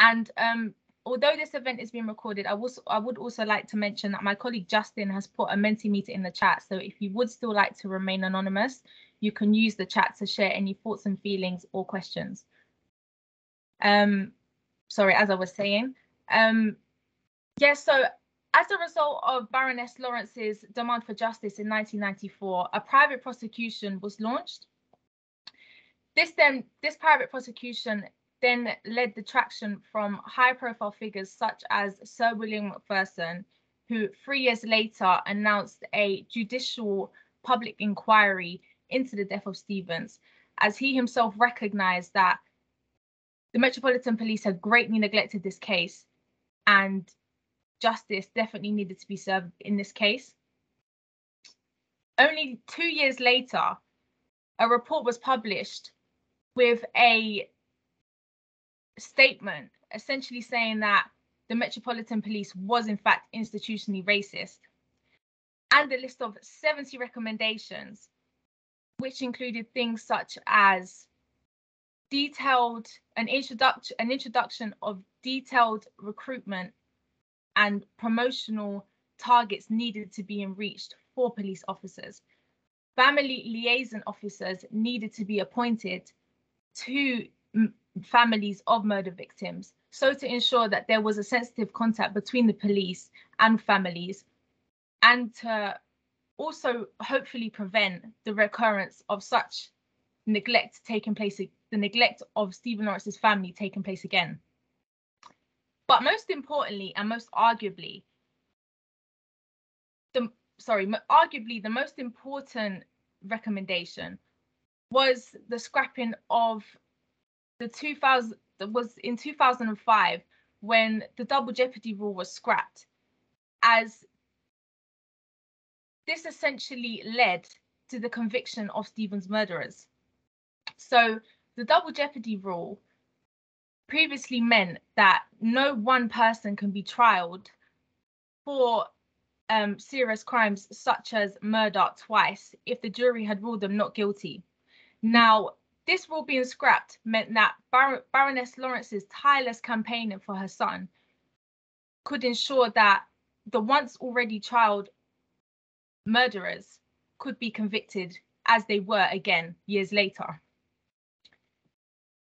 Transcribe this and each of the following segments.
And although this event is being recorded, I would also like to mention that my colleague Justin has put a Mentimeter in the chat. So if you would still like to remain anonymous, you can use the chat to share any thoughts and feelings or questions. Sorry, as I was saying. Yeah, so as a result of Baroness Lawrence's demand for justice in 1994, a private prosecution was launched. This private prosecution then led the traction from high-profile figures such as Sir William Macpherson, who 3 years later announced a judicial public inquiry into the death of Stevens, as he himself recognized that the Metropolitan Police had greatly neglected this case and justice definitely needed to be served in this case. Only 2 years later, a report was published with a statement essentially saying that the Metropolitan Police was in fact institutionally racist, and a list of 70 recommendations, which included things such as an introduction of detailed recruitment and promotional targets needed to be reached for police officers. Family liaison officers needed to be appointed to families of murder victims, so to ensure that there was a sensitive contact between the police and families, and to also hopefully prevent the recurrence of such neglect taking place, the neglect of Stephen Lawrence's family taking place again. But most importantly, and arguably the most important recommendation was the scrapping of in 2005, when the double jeopardy rule was scrapped, as this essentially led to the conviction of Stephen's murderers. So the double jeopardy rule previously meant that no one person can be trialed for serious crimes such as murder twice if the jury had ruled them not guilty. Now, this rule being scrapped meant that Baroness Lawrence's tireless campaigning for her son could ensure that the once already trialed murderers could be convicted as they were again years later.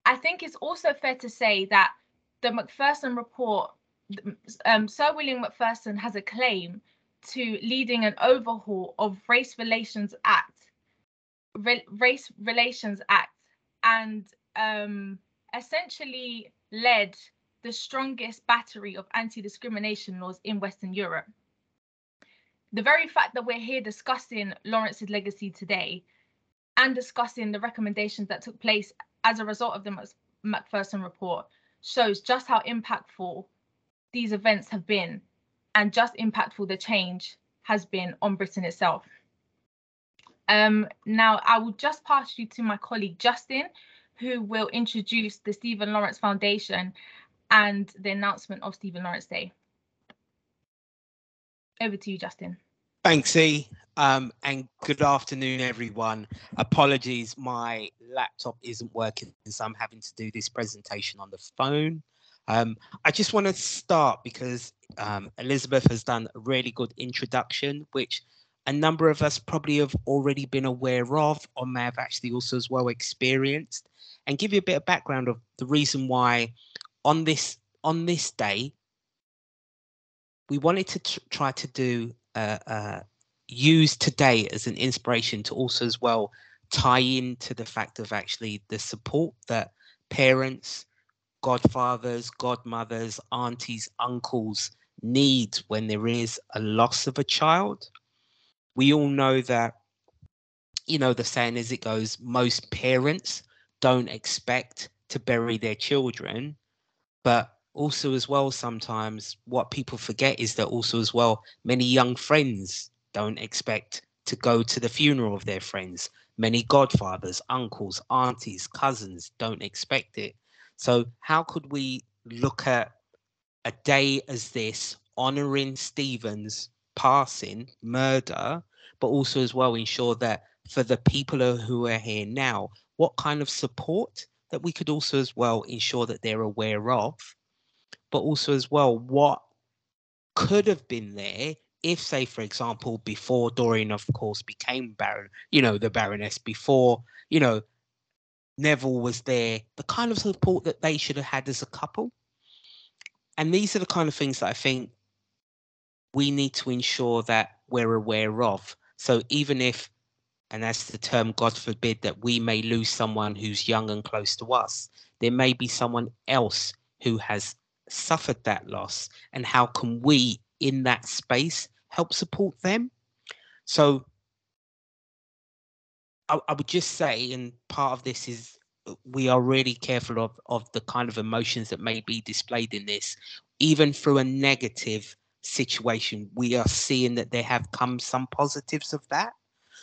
I think it's also fair to say that the Macpherson report, Sir William Macpherson has a claim to leading an overhaul of Race Relations Act, and essentially led the strongest battery of anti-discrimination laws in Western Europe. The very fact that we're here discussing Lawrence's legacy today and discussing the recommendations that took place as a result of the Macpherson report shows just how impactful these events have been, and just impactful the change has been on Britain itself. Now, I will just pass you to my colleague Justin, who will introduce the Stephen Lawrence Foundation and the announcement of Stephen Lawrence Day. Over to you, Justin. Thanks, E. And good afternoon, everyone. Apologies, my laptop isn't working, so I'm having to do this presentation on the phone. I just want to start because Elizabeth has done a really good introduction, which a number of us probably have already been aware of, or may have actually also as well experienced, and give you a bit of background of the reason why on this day we wanted to try to do use today as an inspiration to also as well tie into the fact of actually the support that parents, godfathers, godmothers, aunties, uncles need when there is a loss of a child. We all know that, you know, the saying as it goes, most parents don't expect to bury their children, but also as well, sometimes what people forget is that also as well, many young friends don't expect to go to the funeral of their friends. Many godfathers, uncles, aunties, cousins don't expect it. So how could we look at a day as this, honouring Stephen's passing, murder, but also as well ensure that for the people who are here now, what kind of support that we could also as well ensure that they're aware of, but also as well what could have been there if, say, for example, before Doreen, of course, became the Baroness, before, Neville was there, the kind of support that they should have had as a couple. And these are the kind of things that I think we need to ensure that we're aware of. So even if, and that's the term, God forbid, that we may lose someone who's young and close to us, there may be someone else who has suffered that loss. And how can we, in that space, help support them? So I would just say, and part of this is we are really careful of the kind of emotions that may be displayed in this. Even through a negative situation, we are seeing that there have come some positives of that.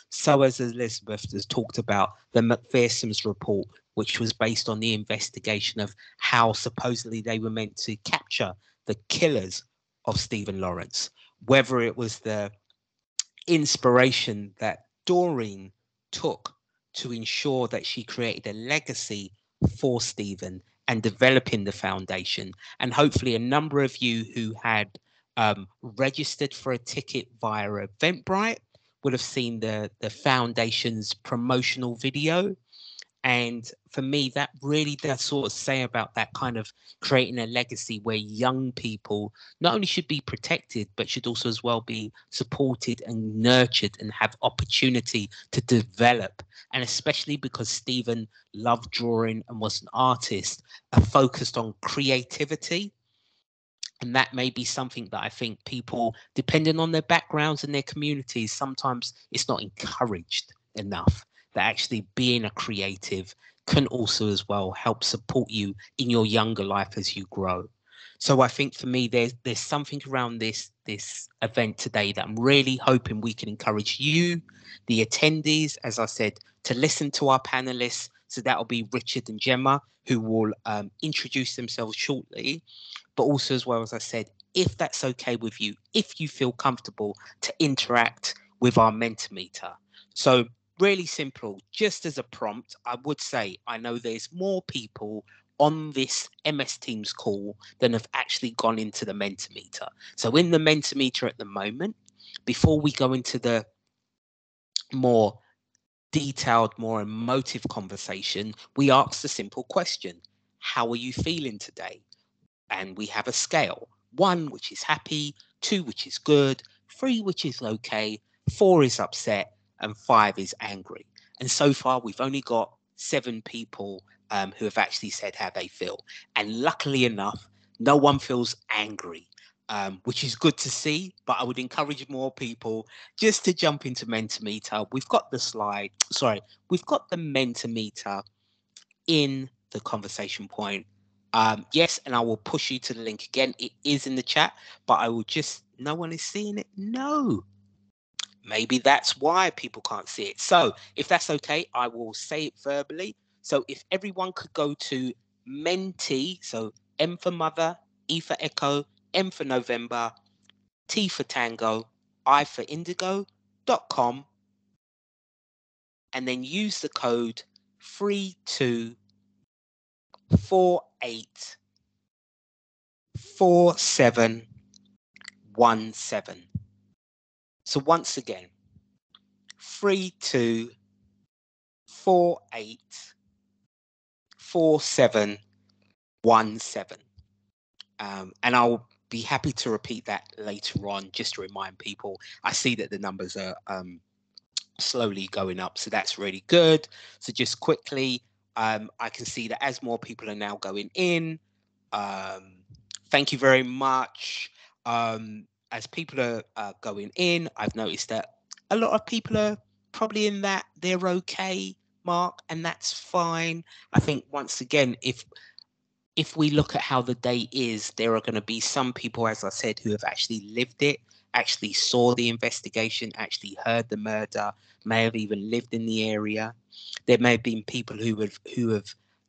So as Elizabeth has talked about, the McPherson's report, which was based on the investigation of how supposedly they were meant to capture the killers of Stephen Lawrence, whether it was the inspiration that Doreen took to ensure that she created a legacy for Stephen and developing the foundation. And hopefully a number of you who had registered for a ticket via Eventbrite would have seen the foundation's promotional video. And for me, that really does sort of say about that kind of creating a legacy where young people not only should be protected, but should also as well be supported and nurtured and have opportunity to develop. And especially because Stephen loved drawing and was an artist, are focused on creativity. And that may be something that I think people, depending on their backgrounds and their communities, sometimes it's not encouraged enough. That actually being a creative can also as well help support you in your younger life as you grow. So I think for me, there's something around this event today that I'm really hoping we can encourage you, the attendees, as I said, to listen to our panelists. So that'll be Richard and Gemma, who will introduce themselves shortly. But also, as well, as I said, if that's okay with you, if you feel comfortable to interact with our Mentimeter. So really simple, just as a prompt, I would say, I know there's more people on this MS Teams call than have actually gone into the Mentimeter. So in the Mentimeter at the moment, before we go into the more detailed, more emotive conversation, we ask the simple question, how are you feeling today? And we have a scale, 1 which is happy, 2 which is good, 3 which is okay, 4 is upset, and 5 is angry. And so far we've only got 7 people who have actually said how they feel. And luckily enough, no one feels angry, which is good to see, but I would encourage more people just to jump into Mentimeter. We've got the slide, we've got the Mentimeter in the conversation point. Yes, and I will push you to the link again. It is in the chat, but I will just, no one is seeing it. No, maybe that's why people can't see it. So if that's okay, I will say it verbally. So if everyone could go to Menti, so M for mother, E for echo, M for November, T for tango, I for indigo.com, and then use the code 32484717. So once again, 32484717. And I'll be happy to repeat that later on, just to remind people. I see that the numbers are slowly going up, so that's really good. So just quickly, I can see that as more people are now going in, thank you very much. As people are going in, I've noticed that a lot of people are probably in that they're okay mark, and that's fine. I think once again, if we look at how the day is, there are going to be some people, as I said, who have actually lived it, actually saw the investigation, actually heard the murder, may have even lived in the area. There may have been people who have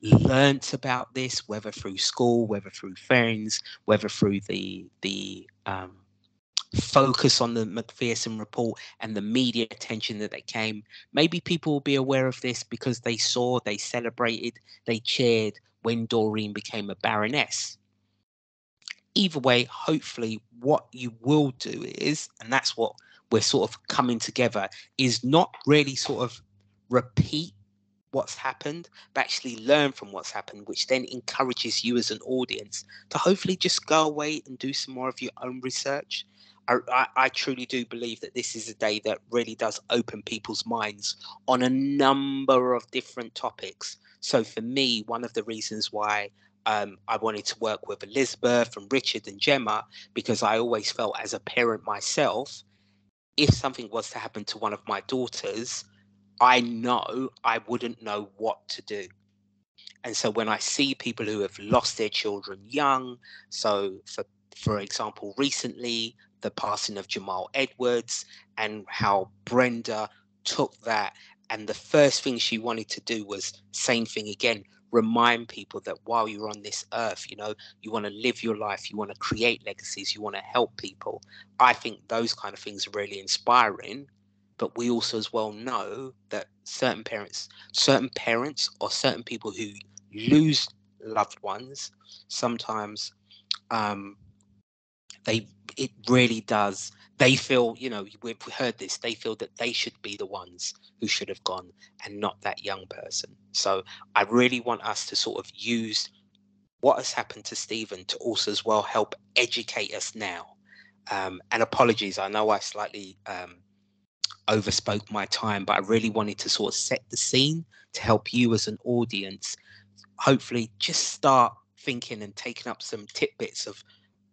learnt about this, whether through school, whether through friends, whether through the focus on the McPherson report and the media attention that they came. Maybe people will be aware of this because they saw, they celebrated, they cheered when Doreen became a baroness. either way, hopefully what you will do is, and that's what we're sort of coming together, is not really sort of repeat what's happened, but actually learn from what's happened, which then encourages you as an audience to hopefully just go away and do some more of your own research. I truly do believe that this is a day that really does open people's minds on a number of different topics. So for me, one of the reasons why I wanted to work with Elizabeth and Richard and Gemma, because I always felt as a parent myself, if something was to happen to one of my daughters, I know I wouldn't know what to do. And so when I see people who have lost their children young, so for example, recently, the passing of Jamal Edwards, and how Brenda took that, and the first thing she wanted to do was same thing again, remind people that while you're on this earth, you know, you want to live your life, you want to create legacies, you want to help people. I think those kind of things are really inspiring. But we also as well know that certain parents or certain people who lose loved ones, sometimes it really does, they feel, you know, we've heard this, they feel that they should be the ones who should have gone and not that young person. So I really want us to sort of use what has happened to Stephen to also as well help educate us now. And apologies, I know I slightly overspoke my time, but I really wanted to sort of set the scene to help you as an audience hopefully just start thinking and taking up some tidbits of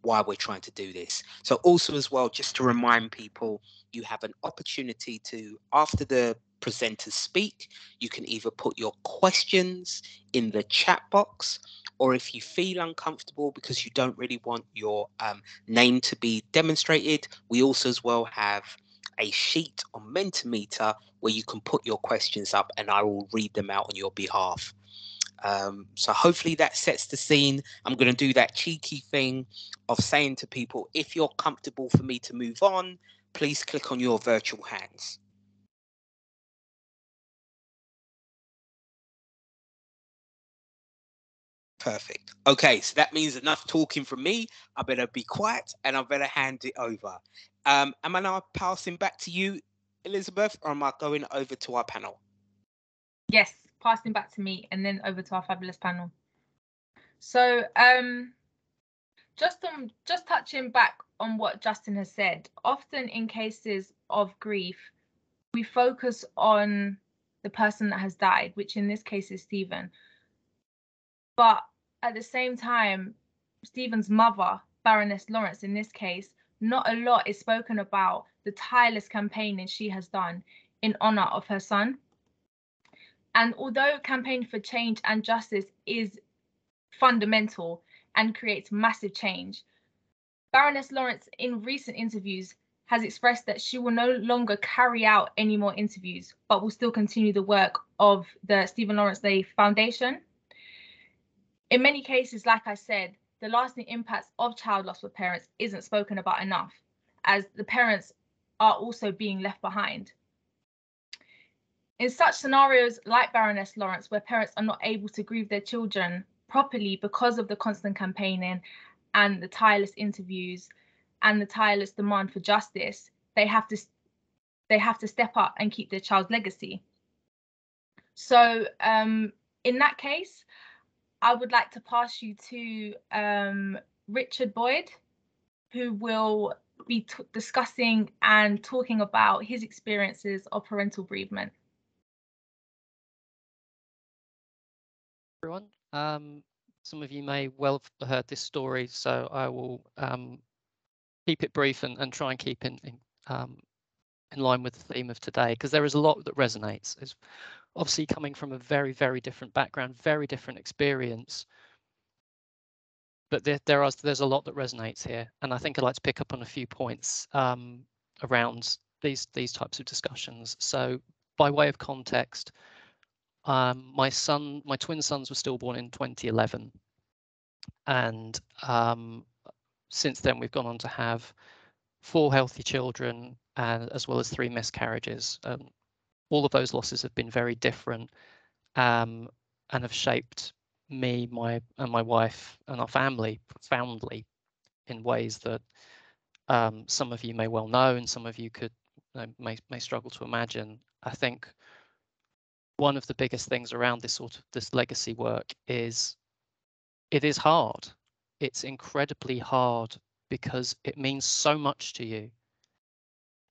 why we're trying to do this. So also as well, just to remind people, you have an opportunity to, after the presenters speak, you can either put your questions in the chat box, or if you feel uncomfortable because you don't really want your name to be demonstrated, we also as well have a sheet on Mentimeter where you can put your questions up and I will read them out on your behalf. So hopefully that sets the scene. I'm going to do that cheeky thing of saying to people, if you're comfortable for me to move on, please click on your virtual hands. Perfect. Okay, so that means enough talking from me. I better be quiet and I better hand it over. Am I now passing back to you, Elizabeth, or am I going over to our panel? Yes, passing back to me and then over to our fabulous panel. So just touching back on what Justin has said, often in cases of grief, we focus on the person that has died, which in this case is Stephen. But at the same time, Stephen's mother, Baroness Lawrence, in this case, not a lot is spoken about the tireless campaigning she has done in honor of her son. And although campaigning for change and justice is fundamental and creates massive change, Baroness Lawrence, in recent interviews, has expressed that she will no longer carry out any more interviews, but will still continue the work of the Stephen Lawrence Day Foundation. In many cases, like I said, the lasting impacts of child loss for parents isn't spoken about enough, as the parents are also being left behind. In such scenarios like Baroness Lawrence, where parents are not able to grieve their children properly because of the constant campaigning and the tireless interviews and the tireless demand for justice, they have to step up and keep their child's legacy. So in that case, I would like to pass you to Richard Boyd, who will be discussing and talking about his experiences of parental bereavement. Everyone, some of you may well have heard this story, so I will keep it brief and try and keep in line with the theme of today, because there is a lot that resonates. It's obviously coming from a very, very different background, very different experience, but there's a lot that resonates here, and I think I'd like to pick up on a few points around these types of discussions. So, by way of context, my twin sons were stillborn in 2011, and since then we've gone on to have 4 healthy children, as well as 3 miscarriages. All of those losses have been very different, and have shaped me, my wife, and our family profoundly. in ways that some of you may well know, and some of you could may struggle to imagine. I think one of the biggest things around this legacy work is it is hard. It's incredibly hard because it means so much to you.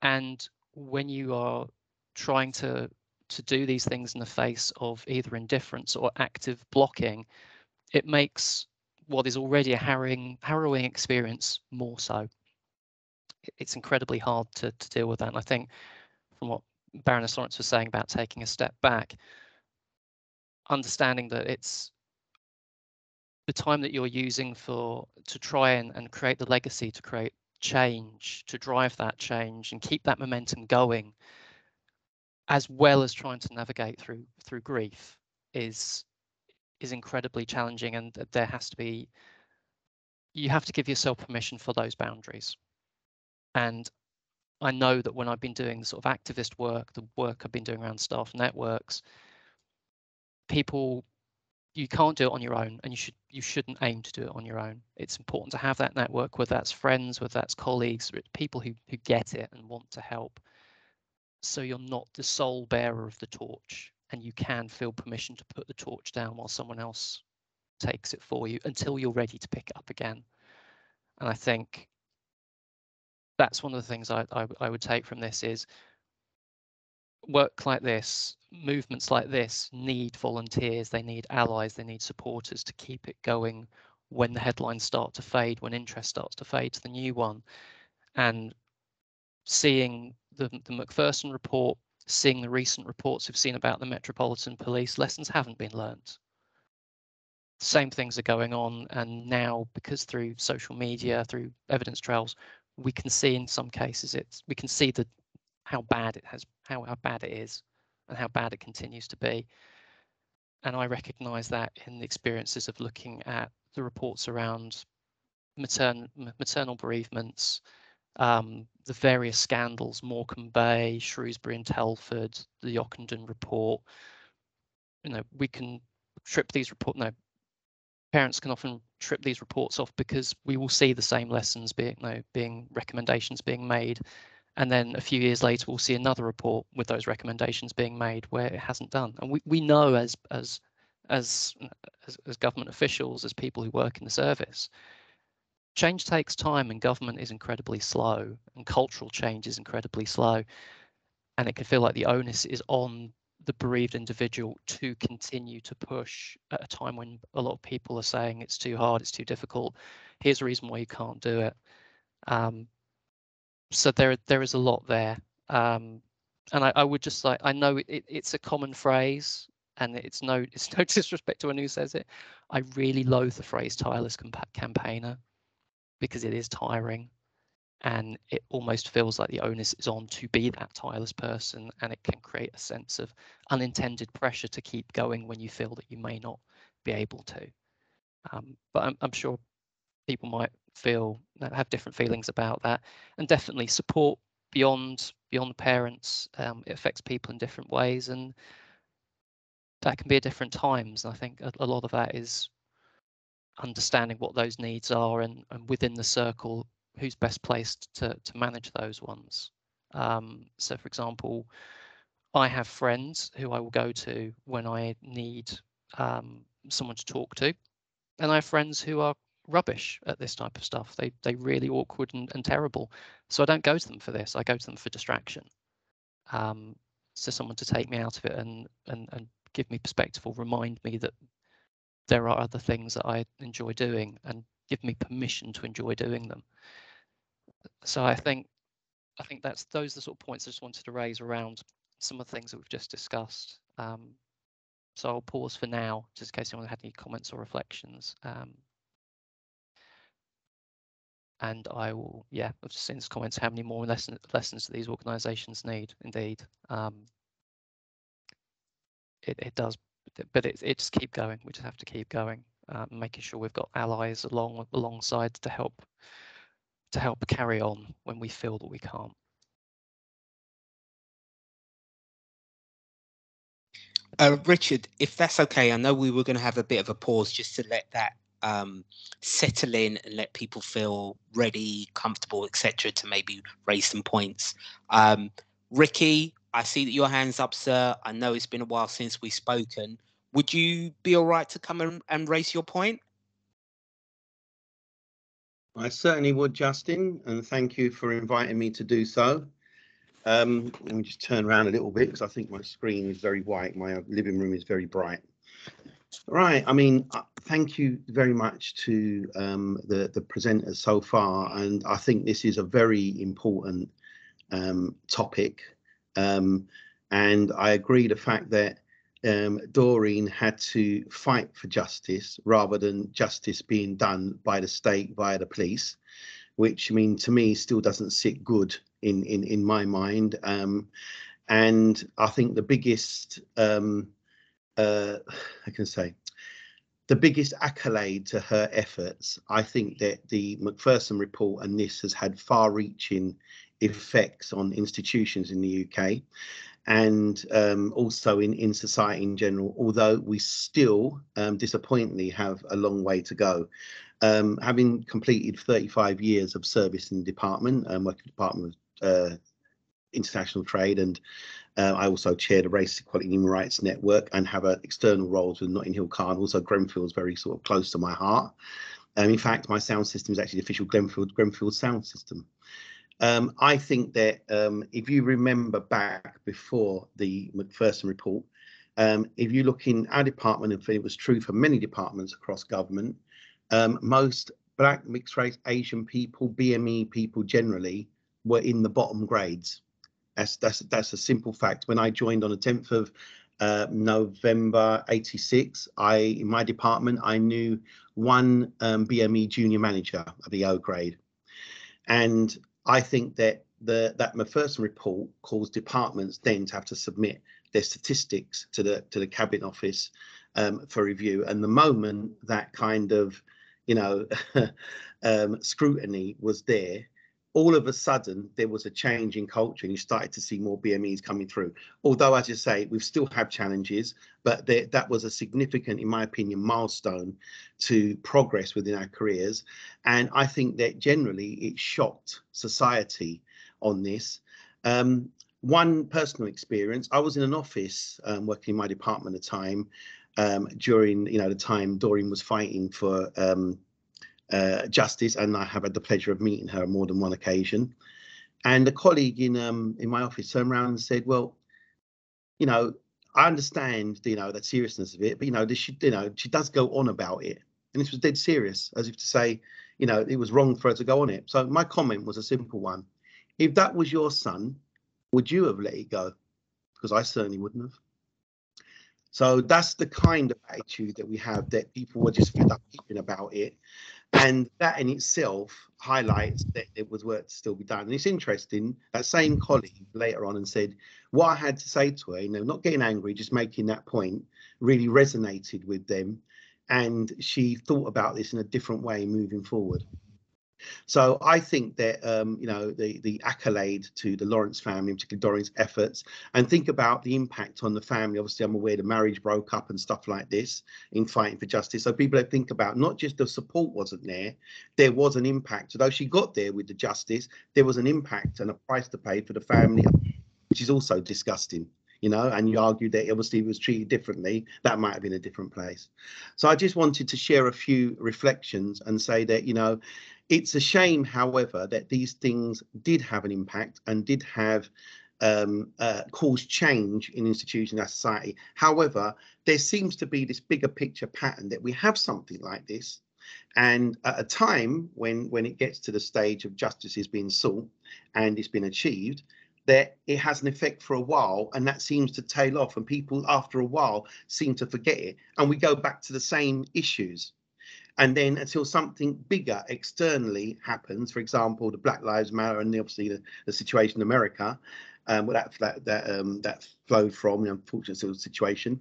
And when you are trying to do these things in the face of either indifference or active blocking, it makes what is already a harrowing experience more so. It's incredibly hard to deal with that. And I think from what Baroness Lawrence was saying about taking a step back, understanding that it's the time that you're using to try and create the legacy, to create change, to drive that change and keep that momentum going, as well as trying to navigate through grief, is incredibly challenging. And there has to be, you have to give yourself permission for those boundaries. And I know that when I've been doing the sort of activist work, the work I've been doing around staff networks, people, you can't do it on your own, and you shouldn't aim to do it on your own. It's important to have that network, whether that's friends, whether that's colleagues, people who get it and want to help. So you're not the sole bearer of the torch, and you can feel permission to put the torch down while someone else takes it for you until you're ready to pick it up again. And I think that's one of the things I would take from this is work like this, movements like this need volunteers, they need allies, they need supporters to keep it going when the headlines start to fade, when interest starts to fade to the new one. And seeing the Macpherson report, seeing the recent reports we've seen about the Metropolitan Police, lessons haven't been learnt. Same things are going on, and now because through social media, through evidence trails, we can see in some cases we can see how bad it has, how bad it is, and how bad it continues to be. And I recognise that in the experiences of looking at the reports around maternal bereavements, the various scandals, Morecambe Bay, Shrewsbury and Telford, the Ockenden report. We can trip these reports. Parents can often trip these reports off because we will see the same lessons being recommendations being made, and then a few years later we'll see another report with those recommendations being made where it hasn't done. And we know as government officials, as people who work in the service, change takes time, and government is incredibly slow, and cultural change is incredibly slow, and it can feel like the onus is on the bereaved individual to continue to push at a time when a lot of people are saying it's too hard, it's too difficult, here's a reason why you can't do it. So there is a lot there, and I would just like, I know it's a common phrase, and it's no disrespect to anyone who says it. I really loathe the phrase tireless campaigner, because it is tiring, and it almost feels like the onus is on to be that tireless person, and it can create a sense of unintended pressure to keep going when you feel that you may not be able to. But I'm sure people might have different feelings about that, and definitely support beyond parents. It affects people in different ways, and that can be at different times. And I think a lot of that is understanding what those needs are, and within the circle, who's best placed to manage those ones. So for example, I have friends who I will go to when I need someone to talk to, and I have friends who are rubbish at this type of stuff. They really awkward and terrible. So I don't go to them for this. I go to them for distraction. So someone to take me out of it and give me perspective, or remind me that there are other things that I enjoy doing, and give me permission to enjoy doing them. So I think those are the sort of points I just wanted to raise around some of the things that we've just discussed. So I'll pause for now, just in case anyone had any comments or reflections. And I will, I've just seen this comments, how many more lessons do these organisations need? Indeed, it does, but it just keep going. We just have to keep going, making sure we've got allies alongside to help carry on when we feel that we can't. Richard, if that's okay, I know we were going to have a bit of a pause just to let that settle in and let people feel ready, comfortable, etc., to maybe raise some points. Ricky, I see that your hand's up, sir. I know it's been a while since we've spoken. Would you be all right to come and raise your point? I certainly would, Justin, and thank you for inviting me to do so. Let me just turn around a little bit because I think my screen is very white. My living room is very bright. Right, I mean, thank you very much to the presenters so far, and I think this is a very important topic, and I agree the fact that Doreen had to fight for justice rather than justice being done by the state via the police, which, I mean, to me still doesn't sit good in my mind. And I think the biggest I can say the biggest accolade to her efforts, I think that the Macpherson report and this has had far-reaching effects on institutions in the UK and also in society in general, although we still disappointingly have a long way to go. Having completed 35 years of service in the department, working in the Department of International Trade, and I also chair the Race Equality and Human Rights Network and have external roles with Notting Hill Car, and also Grenfell's very sort of close to my heart. In fact, my sound system is actually the official Grenfell sound system. I think that if you remember back before the Macpherson report, if you look in our department, and it was true for many departments across government, most Black, mixed race, Asian people, BME people generally were in the bottom grades. That's a simple fact. When I joined on the 10th of November 86, in my department, I knew one BME junior manager of the O grade. And I think that that Macpherson report caused departments then to have to submit their statistics to the Cabinet Office for review. And the moment that kind of, you know, scrutiny was there, all of a sudden there was a change in culture and you started to see more BMEs coming through. Although, as you say, we've still had challenges, but that was a significant, in my opinion, milestone to progress within our careers. And I think that generally it shocked society on this. One personal experience, I was in an office working in my department at the time during, you know, the time Doreen was fighting for justice, and I have had the pleasure of meeting her on more than one occasion. And a colleague in my office turned around and said, "Well, you know, I understand, you know, the seriousness of it, but you know, she does go on about it." And this was dead serious, as if to say, you know, it was wrong for her to go on it. So my comment was a simple one: if that was your son, would you have let it go? Because I certainly wouldn't have. So that's the kind of attitude that we have, that people were just fed up hearing about it. And that in itself highlights that there was work to still be done. And it's interesting, that same colleague later on and said, what I had to say to her, you know, not getting angry, just making that point, really resonated with them. And she thought about this in a different way moving forward. So I think that, you know, the accolade to the Lawrence family, in particular Doreen's efforts, and think about the impact on the family. Obviously, I'm aware the marriage broke up and stuff like this in fighting for justice. So people that think about not just the support wasn't there, there was an impact. Although she got there with the justice, there was an impact and a price to pay for the family, which is also disgusting. You know, and you argue that obviously it was treated differently, that might have been a different place. So I just wanted to share a few reflections and say that, you know, it's a shame, however, that these things did have an impact and did have caused change in institutions and society. However, there seems to be this bigger picture pattern that we have something like this. And at a time when it gets to the stage of justice is being sought and it's been achieved, that it has an effect for a while, and that seems to tail off, and people after a while seem to forget it, and we go back to the same issues. And then until something bigger externally happens, for example, the Black Lives Matter and obviously the situation in America, that flowed from the unfortunate situation,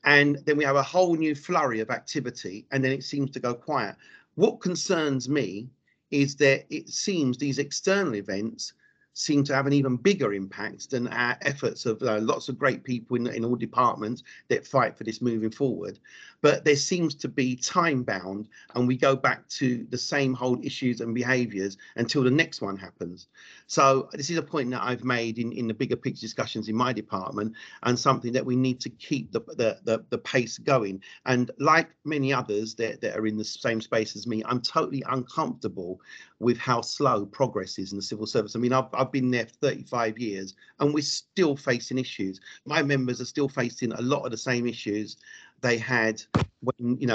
and then we have a whole new flurry of activity, and then it seems to go quiet. What concerns me is that it seems these external events seem to have an even bigger impact than our efforts of lots of great people in all departments that fight for this moving forward. But there seems to be time bound, and we go back to the same old issues and behaviours until the next one happens. So this is a point that I've made in the bigger picture discussions in my department, and something that we need to keep the pace going. And like many others that are in the same space as me, I'm totally uncomfortable with how slow progress is in the civil service. I mean, I've been there for 35 years and we're still facing issues. My members are still facing a lot of the same issues they had when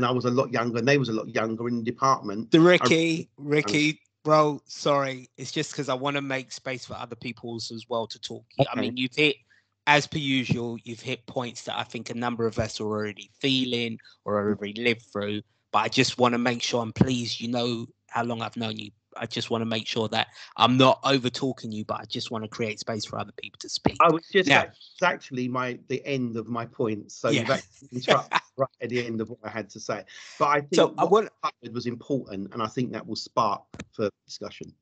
I was a lot younger and they was a lot younger in the department. Ricky, bro, sorry. It's just because I want to make space for other people as well to talk. Okay. I mean, you've hit, as per usual, you've hit points that I think a number of us are already feeling or already lived through. But I just want to make sure, and please, you know how long I've known you. I just want to make sure that I'm not over talking you, but I just want to create space for other people to speak. I was just actually the end of my point. So you've actually interrupted right at the end of what I had to say. But I think what was important, and I think that will spark further discussion.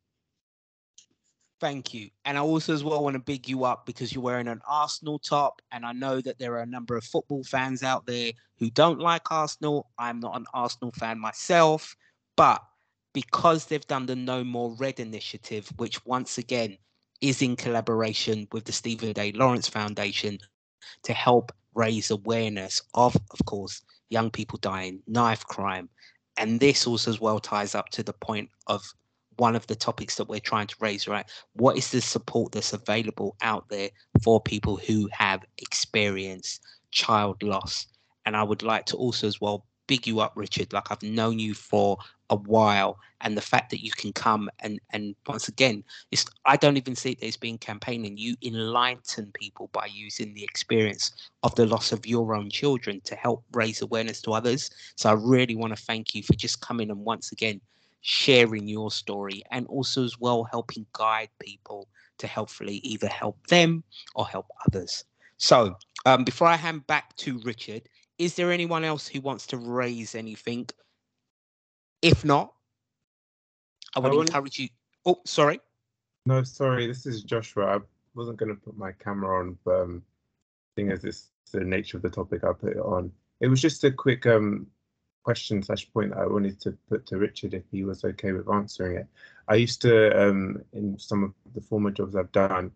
Thank you. And I also as well want to big you up because you're wearing an Arsenal top. And I know that there are a number of football fans out there who don't like Arsenal. I'm not an Arsenal fan myself, but because they've done the No More Red initiative, which once again is in collaboration with the Stephen A. Lawrence Foundation to help raise awareness of course, young people dying, knife crime. And this also as well ties up to the point of one of the topics that we're trying to raise, right? What is the support that's available out there for people who have experienced child loss? And I would like to also as well big you up, Richard. Like, I've known you for a while, and the fact that you can come and once again, I don't even see it as being campaigning. You enlighten people by using the experience of the loss of your own children to help raise awareness to others. So I really want to thank you for just coming and once again sharing your story, and also as well helping guide people to helpfully either help them or help others. So before I hand back to Richard, is there anyone else who wants to raise anything? If not, I would encourage you. Oh, sorry. No, sorry. This is Joshua. I wasn't going to put my camera on, but seeing as it's the nature of the topic, I put it on. It was just a quick question / point that I wanted to put to Richard if he was okay with answering it. I used to, in some of the former jobs I've done,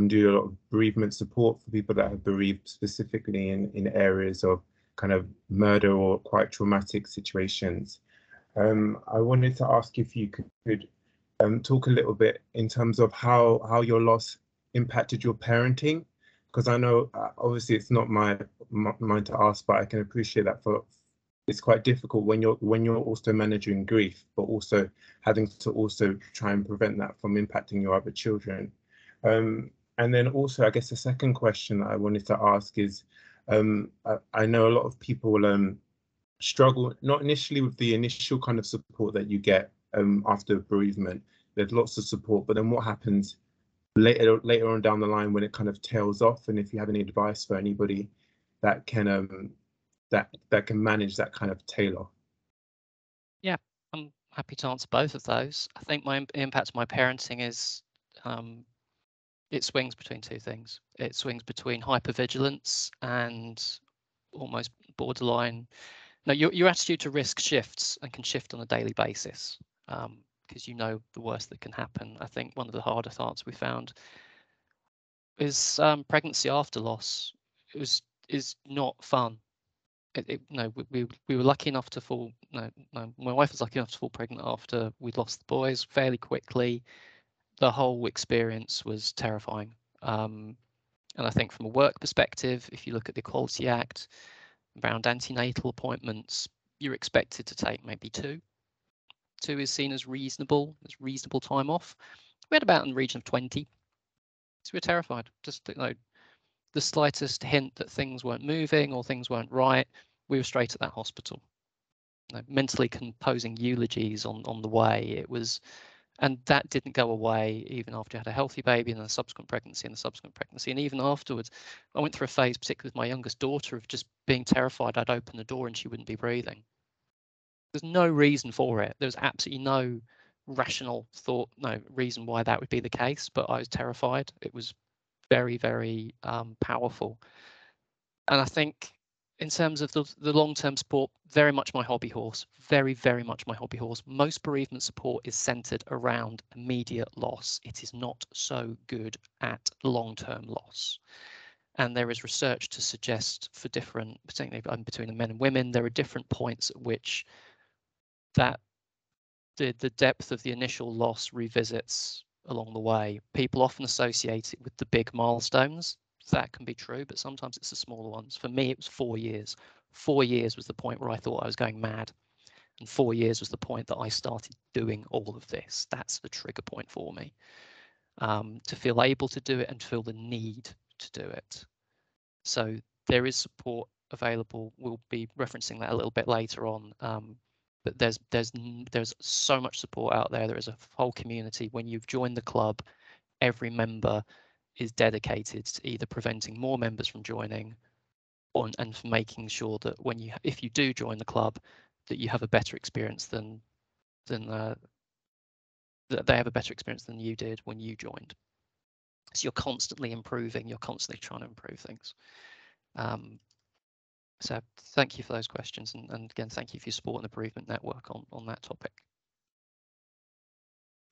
do a lot of bereavement support for people that have bereaved, specifically in areas of kind of murder or quite traumatic situations. I wanted to ask if you could talk a little bit in terms of how your loss impacted your parenting, because I know obviously it's not mine to ask, but I can appreciate that it's quite difficult when you're also managing grief, but also having to also try and prevent that from impacting your other children. And then also, I guess the second question that I wanted to ask is, I know a lot of people struggle, not initially with the initial kind of support that you get after bereavement. There's lots of support, but then what happens later on down the line when it kind of tails off? And if you have any advice for anybody that can that can manage that kind of tail off. Yeah, I'm happy to answer both of those. I think my impact on my parenting is it swings between two things. It swings between hypervigilance and almost borderline. No, your attitude to risk shifts and can shift on a daily basis because you know the worst that can happen. I think one of the harder parts we found is pregnancy after loss. Is not fun. We were lucky enough to fall. No, my wife was lucky enough to fall pregnant after we'd lost the boys fairly quickly. The whole experience was terrifying. And I think from a work perspective, if you look at the Equality Act around antenatal appointments, you're expected to take maybe two. Two is seen as reasonable time off. We had about in the region of 20. So we're terrified. Just the slightest hint that things weren't moving or things weren't right, we were straight at that hospital. Mentally composing eulogies on the way. It was, and that didn't go away even after I had a healthy baby and a subsequent pregnancy and even afterwards. I went through a phase, particularly with my youngest daughter, of just being terrified I'd open the door and she wouldn't be breathing. There's no reason for it. There's absolutely no rational thought, no reason why that would be the case, but I was terrified. It was very, very powerful. And I think in terms of the long-term support, very much my hobby horse, very, very much my hobby horse. Most bereavement support is centered around immediate loss. It is not so good at long-term loss. And there is research to suggest for different, particularly between the men and women, there are different points at which that the depth of the initial loss revisits along the way. People often associate it with the big milestones. That can be true, but sometimes it's the smaller ones. For me, it was 4 years. 4 years was the point where I thought I was going mad. And 4 years was the point that I started doing all of this. That's the trigger point for me. To feel able to do it and to feel the need to do it. So there is support available. We'll be referencing that a little bit later on. But there's so much support out there. There is a whole community. When you've joined the club, every member is dedicated to either preventing more members from joining and for making sure that if you do join the club, that you have a better experience that they have a better experience than you did when you joined. So you're constantly improving, you're constantly trying to improve things. So thank you for those questions, and again, thank you for your support in the Bereavement Network on that topic.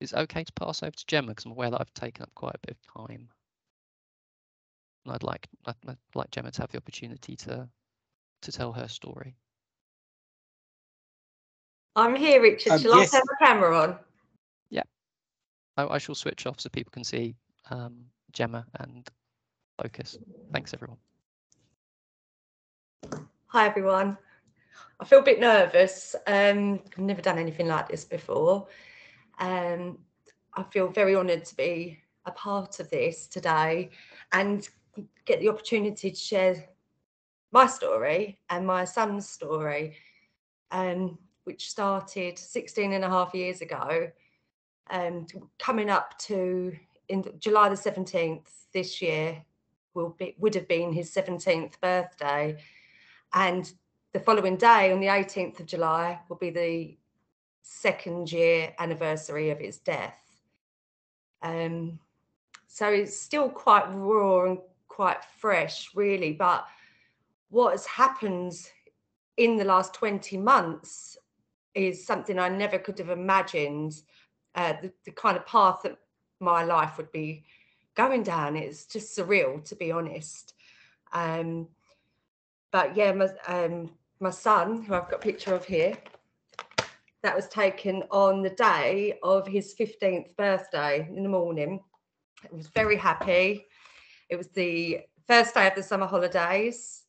Is it okay to pass over to Gemma, because I'm aware that I've taken up quite a bit of time. And I'd like Gemma to have the opportunity to tell her story. I'm here, Richard. Shall yes. I turn my camera on? Yeah. I shall switch off so people can see Gemma and focus. Thanks, everyone. Hi, everyone. I feel a bit nervous. I've never done anything like this before. I feel very honoured to be a part of this today and get the opportunity to share my story and my son's story, which started 16 and a half years ago, coming up to in July the 17th this year would have been his 17th birthday, and the following day on the 18th of July will be the 2nd year anniversary of his death. So it's still quite raw and quite fresh, really, but what has happened in the last 20 months is something I never could have imagined, the kind of path that my life would be going down. It's just surreal, to be honest. But yeah, my son, who I've got a picture of here, that was taken on the day of his 15th birthday in the morning. I was very happy. It was the first day of the summer holidays.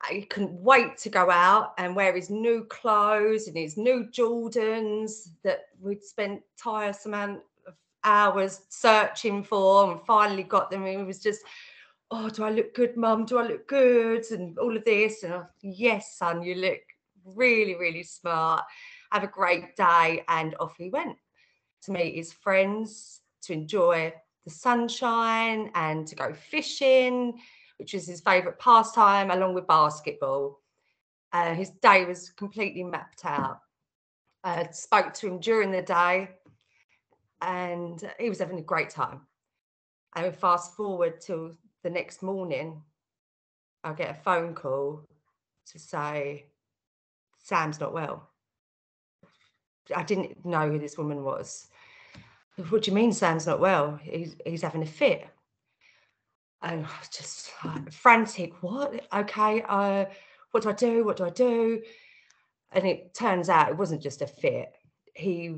I couldn't wait to go out and wear his new clothes and his new Jordans that we'd spent tiresome amount of hours searching for, and finally got them. It was just, oh, do I look good, Mum? Do I look good? And all of this. And yes, son, you look really, really smart. Have a great day. And off he went to meet his friends, to enjoy the sunshine and to go fishing, which was his favourite pastime, along with basketball. His day was completely mapped out. I spoke to him during the day and he was having a great time. And fast forward till the next morning, I get a phone call to say, Sam's not well. I didn't know who this woman was. What do you mean Sam's not well? He's having a fit. And I was just like, frantic. What? Okay, what do I do? What do I do? And it turns out it wasn't just a fit. He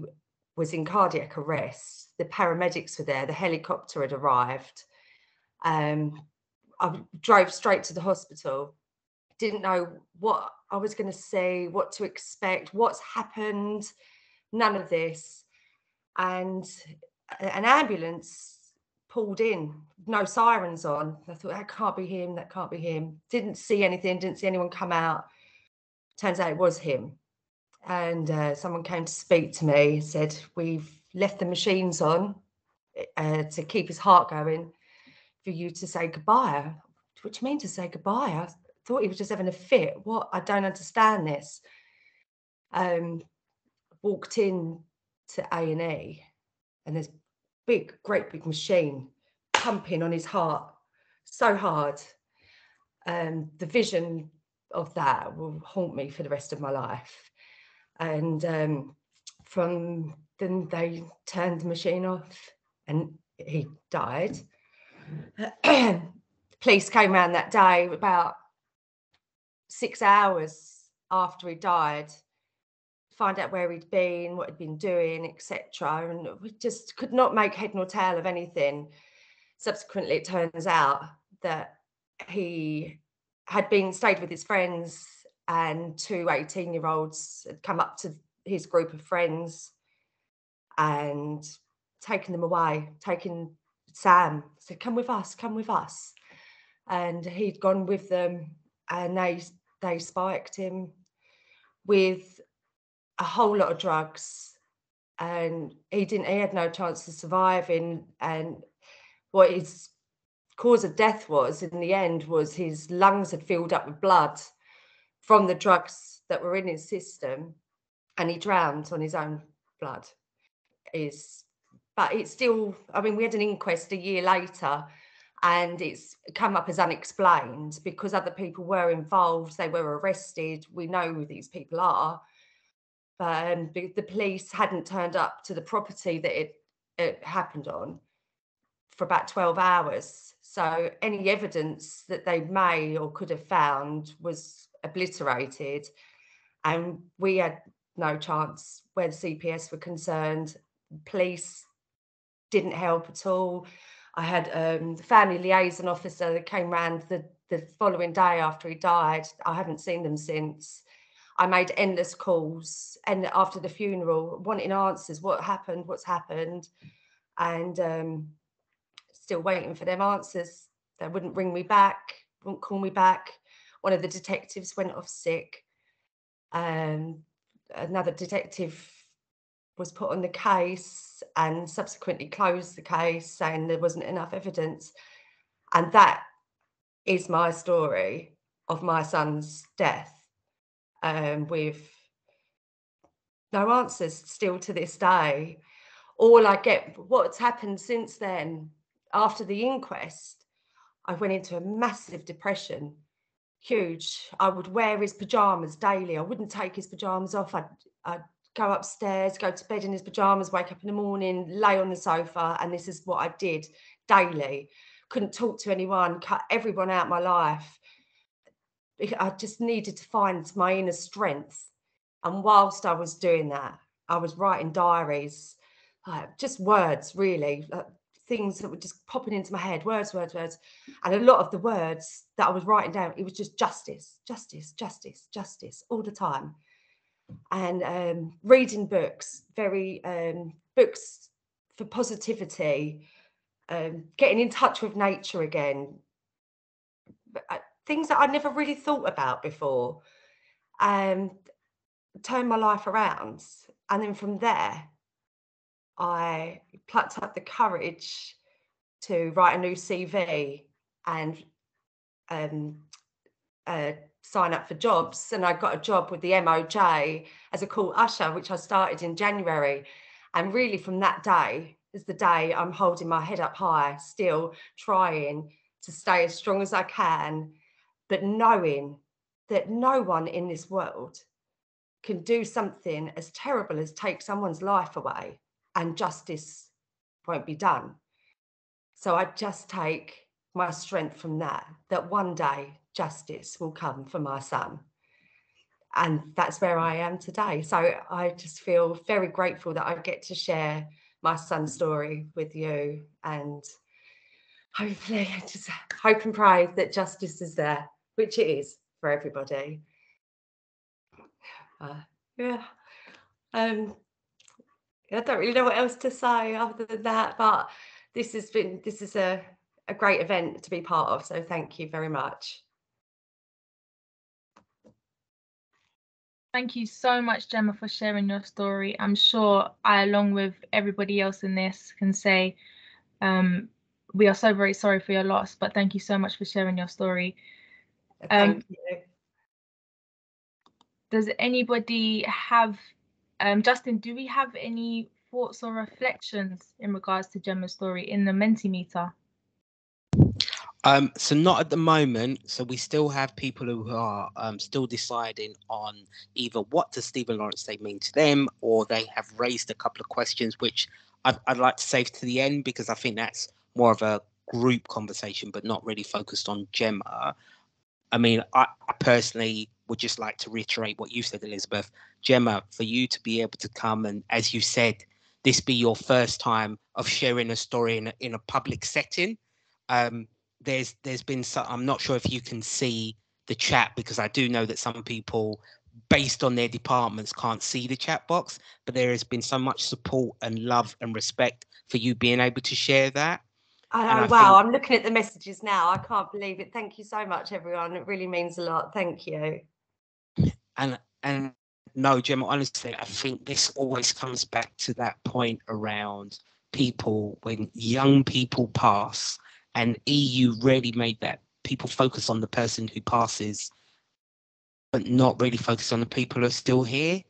was in cardiac arrest. The paramedics were there. The helicopter had arrived. I drove straight to the hospital. Didn't know what I was going to see, what to expect, what's happened, none of this. And an ambulance pulled in, no sirens on. I thought, that can't be him, that can't be him. Didn't see anything, didn't see anyone come out. Turns out it was him. And someone came to speak to me, said, we've left the machines on to keep his heart going for you to say goodbye. What do you mean to say goodbye? I thought he was just having a fit. What? I don't understand this. Walked in to A&E, and there's great big machine pumping on his heart so hard. The vision of that will haunt me for the rest of my life. And from then they turned the machine off and he died. Police came around that day about 6 hours after he died, find out where he'd been, what he'd been doing, etc. And we just could not make head nor tail of anything. Subsequently, it turns out that he had stayed with his friends, and 2 18-year-olds had come up to his group of friends and taken them away, taken Sam, said, come with us, come with us. And he'd gone with them, and they spiked him with a whole lot of drugs, and he had no chance of surviving. And what his cause of death was in the end was his lungs had filled up with blood from the drugs that were in his system, and he drowned on his own blood. But it's still, I mean, we had an inquest a year later, and it's come up as unexplained because other people were involved. They were arrested. We know who these people are. But the police hadn't turned up to the property that it happened on for about 12 hours. So any evidence that they may or could have found was obliterated. And we had no chance where the CPS were concerned. Police didn't help at all. I had the family liaison officer that came round the following day after he died. I haven't seen them since. I made endless calls, and after the funeral, wanting answers, what happened, what's happened, and still waiting for them answers. They wouldn't ring me back, wouldn't call me back. One of the detectives went off sick. Another detective was put on the case and subsequently closed the case, saying there wasn't enough evidence. And that is my story of my son's death, with no answers still to this day. All I get, what's happened since then, after the inquest, I went into a massive depression, huge. I would wear his pajamas daily. I wouldn't take his pajamas off. I'd go upstairs, go to bed in his pajamas, wake up in the morning, lay on the sofa, and this is what I did daily. Couldn't talk to anyone, cut everyone out of my life. I just needed to find my inner strength. And whilst I was doing that, I was writing diaries, just words, really, things that were just popping into my head, words. And a lot of the words that I was writing down, it was just justice, justice, justice, justice all the time. And reading books, books for positivity, getting in touch with nature again, things that I never really thought about before, and turned my life around. And then from there, I plucked up the courage to write a new CV and sign up for jobs. And I got a job with the MOJ as a court usher, which I started in January. And really from that day is the day I'm holding my head up high, still trying to stay as strong as I can, but knowing that no one in this world can do something as terrible as take someone's life away and justice won't be done. So I just take my strength from that one day justice will come for my son. And that's where I am today. So I just feel very grateful that I get to share my son's story with you, and hopefully just hope and pray that justice is there, which it is for everybody. I don't really know what else to say other than that, but this is a great event to be part of, so thank you very much. Thank you so much, Gemma, for sharing your story. I'm sure I, along with everybody else in this, can say we are so very sorry for your loss, but thank you so much for sharing your story. Thank you. Does anybody have, Justin, do we have any thoughts or reflections in regards to Gemma's story in the Mentimeter? So not at the moment. So we still have people who are still deciding on either what does Stephen Lawrence Day mean to them, or they have raised a couple of questions, which I'd like to save to the end, because I think that's more of a group conversation, but not really focused on Gemma. I mean, I personally would just like to reiterate what you said, Elizabeth. Gemma, for you to be able to come and, as you said, this be your first time of sharing a story in a public setting. There's been some, I'm not sure if you can see the chat, because I do know that some people based on their departments can't see the chat box, but there has been so much support and love and respect for you being able to share that. Oh, wow, I'm looking at the messages now. I can't believe it. Thank you so much, everyone. It really means a lot. Thank you. And no, Gemma, honestly, I think this always comes back to that point around people, when young people pass, and EU really made that people focus on the person who passes, but not really focus on the people who are still here.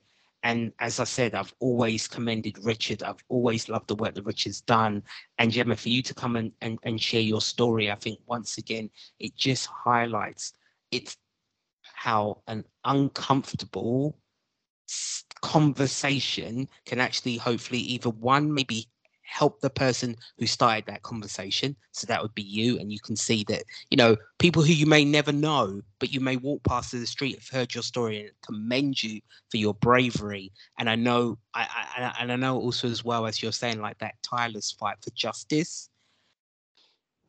And as I said, I've always commended Richard. I've always loved the work that Richard's done. And Gemma, for you to come and share your story, I think once again, it just highlights it's how an uncomfortable conversation can actually hopefully either one, maybe help the person who started that conversation, so that would be you, and you can see that, you know, people who you may never know, but you may walk past the street, have heard your story and commend you for your bravery. And I know I know also, as well, as you're saying, like, that tireless fight for justice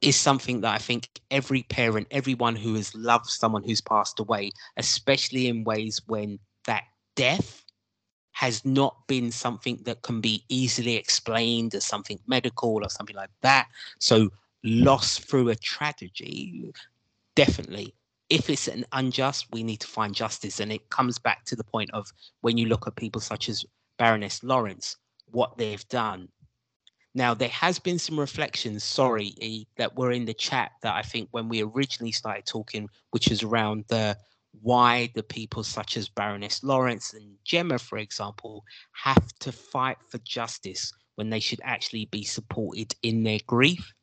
is something that I think every parent, everyone who has loved someone who's passed away, especially in ways when that death has not been something that can be easily explained as something medical or something like that. So loss through a tragedy, definitely. If it's an unjust, we need to find justice. And it comes back to the point of when you look at people such as Baroness Lawrence, what they've done. Now, there has been some reflections, sorry, E, that were in the chat that I think when we originally started talking, which is around the why the people such as Baroness Lawrence and Gemma, for example, have to fight for justice when they should actually be supported in their grief.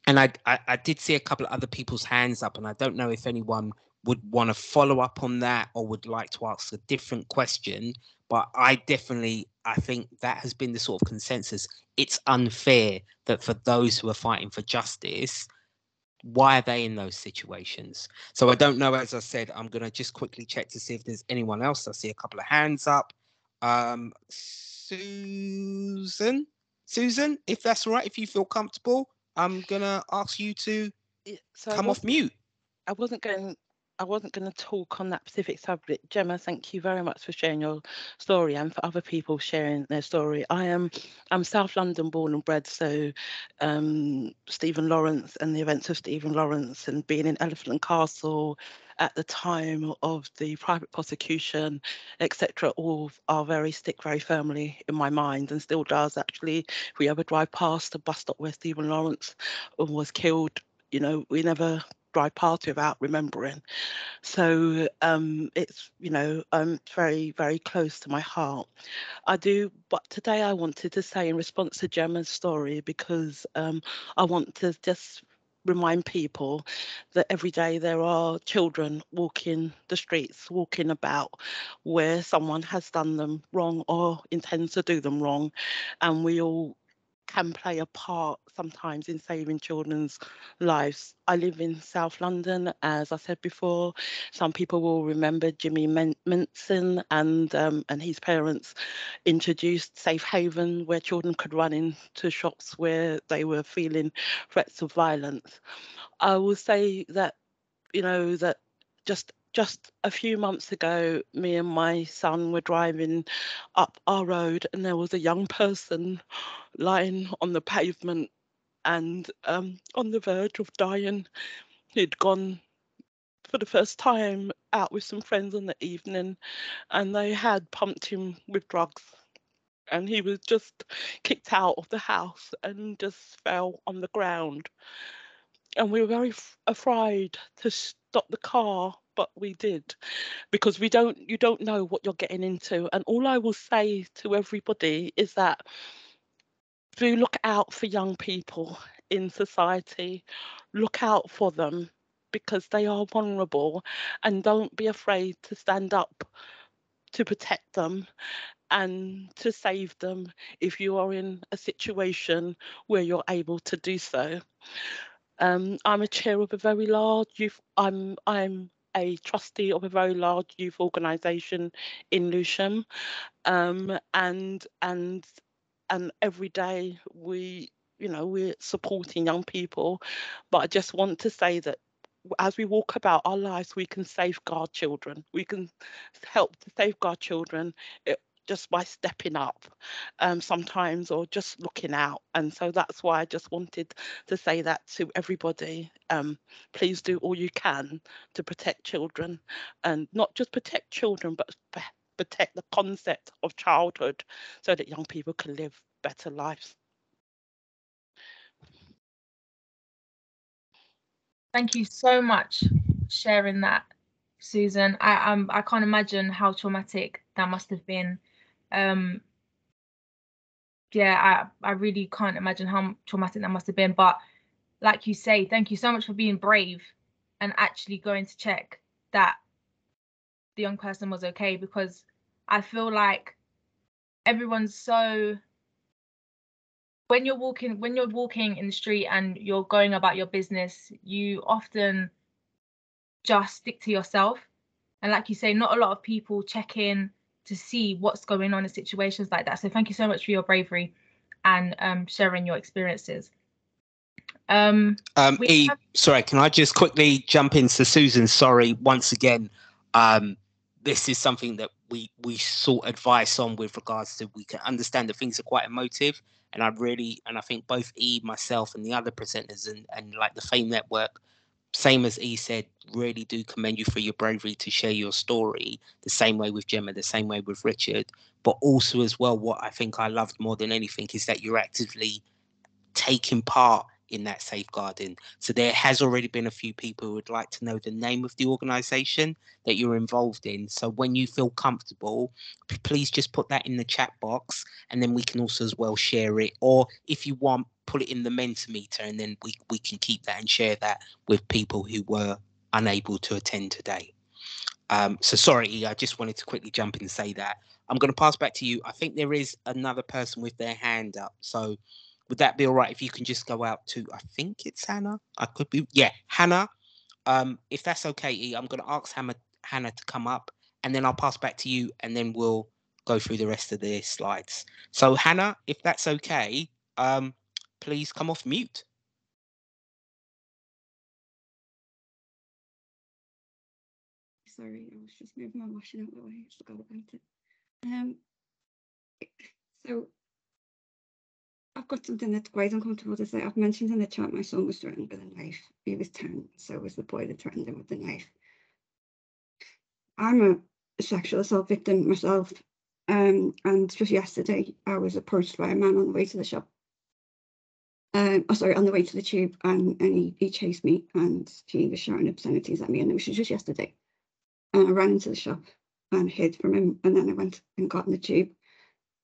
And I did see a couple of other people's hands up, and I don't know if anyone would want to follow up on that or would like to ask a different question. But I think that has been the sort of consensus. It's unfair that for those who are fighting for justice, why are they in those situations? So I don't know, as I said, I'm going to just quickly check to see if there's anyone else. I see a couple of hands up. Susan, if that's all right, if you feel comfortable, I'm going to ask you to come off mute. I wasn't going to talk on that specific subject. Gemma, thank you very much for sharing your story, and for other people sharing their story. I'm South London born and bred, so Stephen Lawrence and the events of Stephen Lawrence and being in Elephant and Castle at the time of the private prosecution, etc., all are stick very firmly in my mind, and still does actually. If we ever drive past the bus stop where Stephen Lawrence was killed, you know, we never drive past without remembering. So it's, you know, very, very close to my heart. I do, but today I wanted to say in response to Gemma's story, because I want to just remind people that every day there are children walking the streets, walking about, where someone has done them wrong or intends to do them wrong, and we all can play a part sometimes in saving children's lives. I live in South London, as I said before. Some people will remember Jimmy Manson and his parents introduced Safe Haven, where children could run into shops where they were feeling threats of violence. I will say that, you know, that just a few months ago, me and my son were driving up our road, and there was a young person lying on the pavement and on the verge of dying. He'd gone for the first time out with some friends in the evening, and they had pumped him with drugs, and he was just kicked out of the house and just fell on the ground. And we were very afraid to stop the car but we did, because you don't know what you're getting into. And all I will say to everybody is that do look out for young people in society, look out for them, because they are vulnerable, and don't be afraid to stand up to protect them and to save them if you are in a situation where you're able to do so. I'm a chair of a very large youth. I'm a trustee of a very large youth organisation in Lewisham, and every day we're supporting young people. But I just want to say that as we walk about our lives, we can safeguard children. We can help to safeguard children just by stepping up sometimes, or just looking out. And so that's why I just wanted to say that to everybody. Please do all you can to protect children, and not just protect children, but protect the concept of childhood, so that young people can live better lives. Thank you so much for sharing that, Susan. I can't imagine how traumatic that must have been. Yeah, I really can't imagine how traumatic that must have been. But like you say, thank you so much for being brave and actually going to check that the young person was okay, because I feel like everyone's so, when you're walking in the street and you're going about your business, you often just stick to yourself. And like you say, not a lot of people check in to see what's going on in situations like that. So thank you so much for your bravery and sharing your experiences. Sorry, can I just quickly jump in? So Susan, sorry, once again, this is something that we sought advice on with regards to, we can understand that things are quite emotive, and I think both myself and the other presenters and like the Fame Network, same as said, really do commend you for your bravery to share your story, the same way with Gemma, the same way with Richard. But also as well, what I think I loved more than anything is that you're actively taking part in that safeguarding. So there has already been a few people who would like to know the name of the organisation that you're involved in. So when you feel comfortable, please just put that in the chat box, and then we can also as well share it. Or if you want, put it in the Mentimeter, and then we can keep that and share that with people who were unable to attend today. So sorry, I just wanted to quickly jump in and say that. I'm going to pass back to you. I think there is another person with their hand up. So would that be all right if you can just go out to, I think it's Hannah. I could be, yeah, Hannah. If that's okay, I'm going to ask Hannah to come up, and then I'll pass back to you, and then we'll go through the rest of the slides. So Hannah, if that's okay, please come off mute. Sorry, I was just moving my washing out of the way. I forgot about it. So I've got something that's quite uncomfortable to say. I've mentioned in the chat my son was threatened with a knife. He was 10, so was the boy that threatened him with the knife. I'm a sexual assault victim myself, and just yesterday I was approached by a man on the way to the shop. On the way to the tube, and he chased me, and he was shouting obscenities at me, and it was just yesterday. And I ran into the shop and hid from him, and then I went and got in the tube.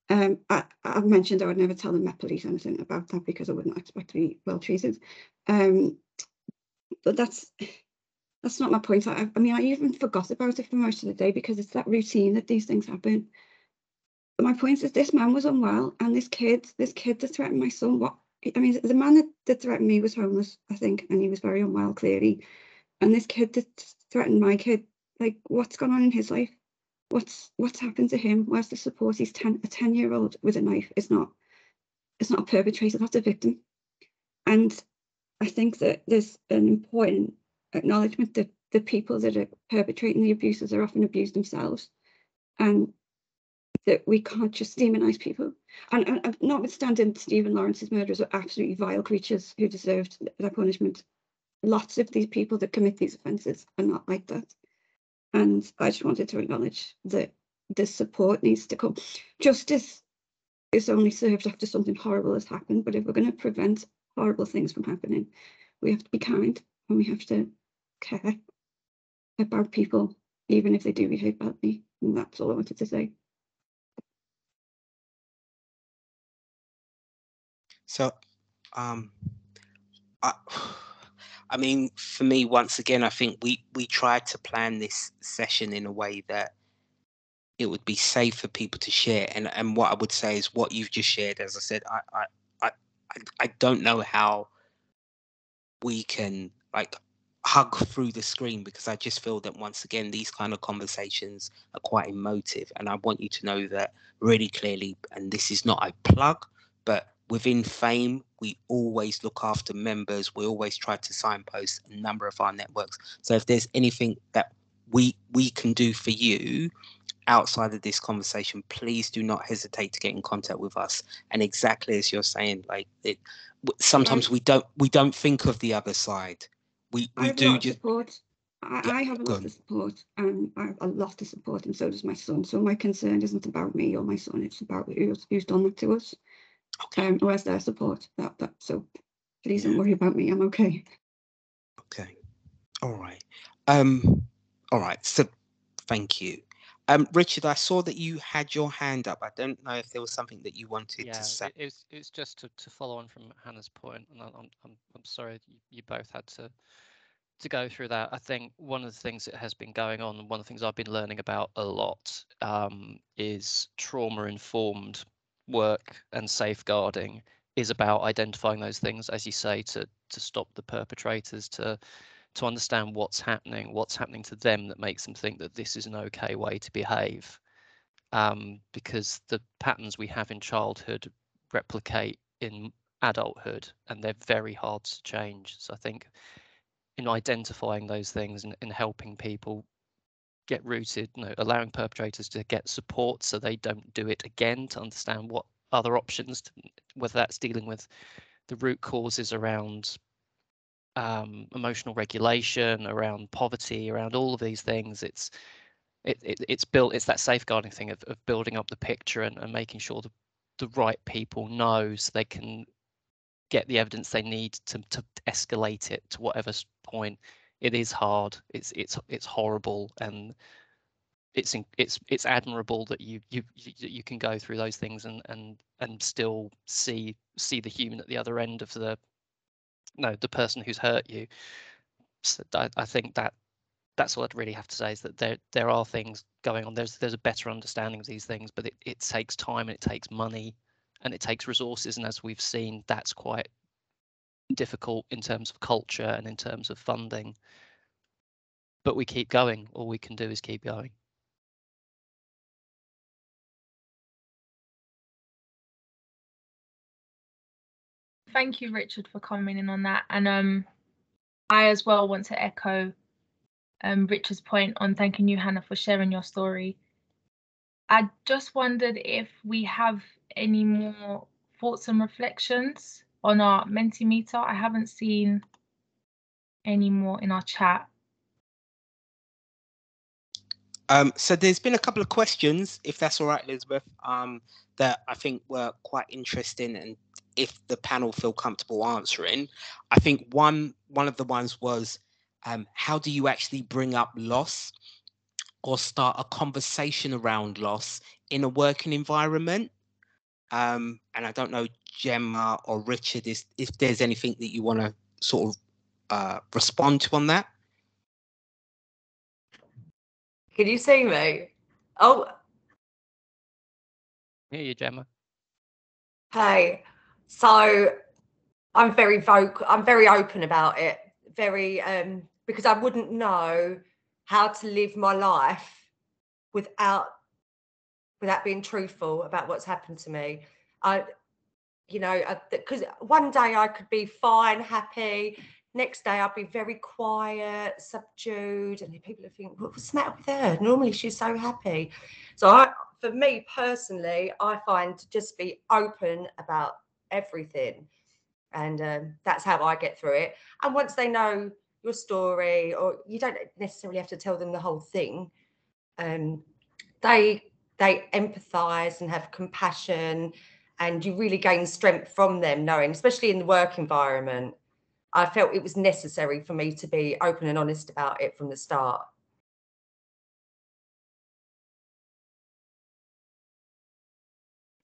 I've mentioned I would never tell the Met Police anything about that because I wouldn't expect to be well treated. But that's not my point. I mean, I even forgot about it for most of the day because it's that routine that these things happen. But my point is, this man was unwell, and this kid that threatened my son, I mean, the man that threatened me was homeless, I think, and he was very unwell, clearly. And this kid that threatened my kid, like, what's gone on in his life? What's happened to him? Where's the support? He's a 10-year-old with a knife. It's not a perpetrator, that's a victim. And I think that there's an important acknowledgement that the people that are perpetrating the abuses are often abused themselves, and that we can't just demonize people. And notwithstanding Stephen Lawrence's murderers are absolutely vile creatures who deserved their punishment, lots of these people that commit these offences are not like that. And I just wanted to acknowledge that the support needs to come. Justice is only served after something horrible has happened, but if we're going to prevent horrible things from happening, we have to be kind and we have to care. about people, even if they do behave badly. And that's all I wanted to say. So, I mean, for me, once again, I think we tried to plan this session in a way that it would be safe for people to share. And what I would say is what you've just shared. As I said, I don't know how we can like hug through the screen, because I just feel that once again these kind of conversations are quite emotive, and I want you to know that really clearly. And this is not a plug, but within Fame, we always look after members. We always try to signpost a number of our networks. So if there's anything that we can do for you outside of this conversation, please do not hesitate to get in contact with us. And exactly as you're saying, like sometimes we don't think of the other side. We do just support. I have a lot of support, and I have a lot of support, and so does my son. So my concern isn't about me or my son; it's about who's done that to us. Okay. Where's their support? So please don't worry about me. I'm okay. Okay. All right. All right. So thank you. Richard, I saw that you had your hand up. I don't know if there was something that you wanted to say. It's just to follow on from Hannah's point, and I'm sorry you both had to go through that. I think one of the things that has been going on, and one of the things I've been learning about a lot, is trauma-informed work and safeguarding is about identifying those things, as you say, to stop the perpetrators, to understand what's happening to them that makes them think that this is an okay way to behave, because the patterns we have in childhood replicate in adulthood, and they're very hard to change. So I think in identifying those things and helping people get rooted, allowing perpetrators to get support so they don't do it again, to understand what other options, whether that's dealing with the root causes around emotional regulation, around poverty, around all of these things. It's that safeguarding thing of building up the picture and making sure the right people know, so they can get the evidence they need to escalate it to whatever point. It is hard, it's horrible, and it's admirable that you can go through those things and still see the human at the other end of the person who's hurt you. So I think that's all I'd really have to say, is that there are things going on. There's a better understanding of these things, but it takes time, and it takes money, and it takes resources, and as we've seen, that's quite difficult in terms of culture and in terms of funding. But we keep going. All we can do is keep going. Thank you, Richard, for coming in on that. And I as well want to echo Richard's point on thanking you, Hannah, for sharing your story. I just wondered if we have any more thoughts and reflections on our Mentimeter. I haven't seen any more in our chat. So there's been a couple of questions, if that's all right, Elizabeth, that I think were quite interesting, and if the panel feel comfortable answering. I think one of the ones was, how do you actually bring up loss or start a conversation around loss in a working environment? And I don't know, Gemma or Richard, if there's anything that you want to sort of respond to on that. Can you see me? Oh, Hear you, Gemma. hey. So I'm very vocal. I'm very open about it. Very because I wouldn't know how to live my life without being truthful about what's happened to me. Because one day I could be fine, happy. Next day I'll be very quiet, subdued, and people are thinking, what's the matter with her? Normally she's so happy. So for me personally, I find to just be open about everything, and that's how I get through it. And once they know your story, or you don't necessarily have to tell them the whole thing, they empathize and have compassion, and you really gain strength from them, knowing, especially in the work environment, I felt it was necessary for me to be open and honest about it from the start.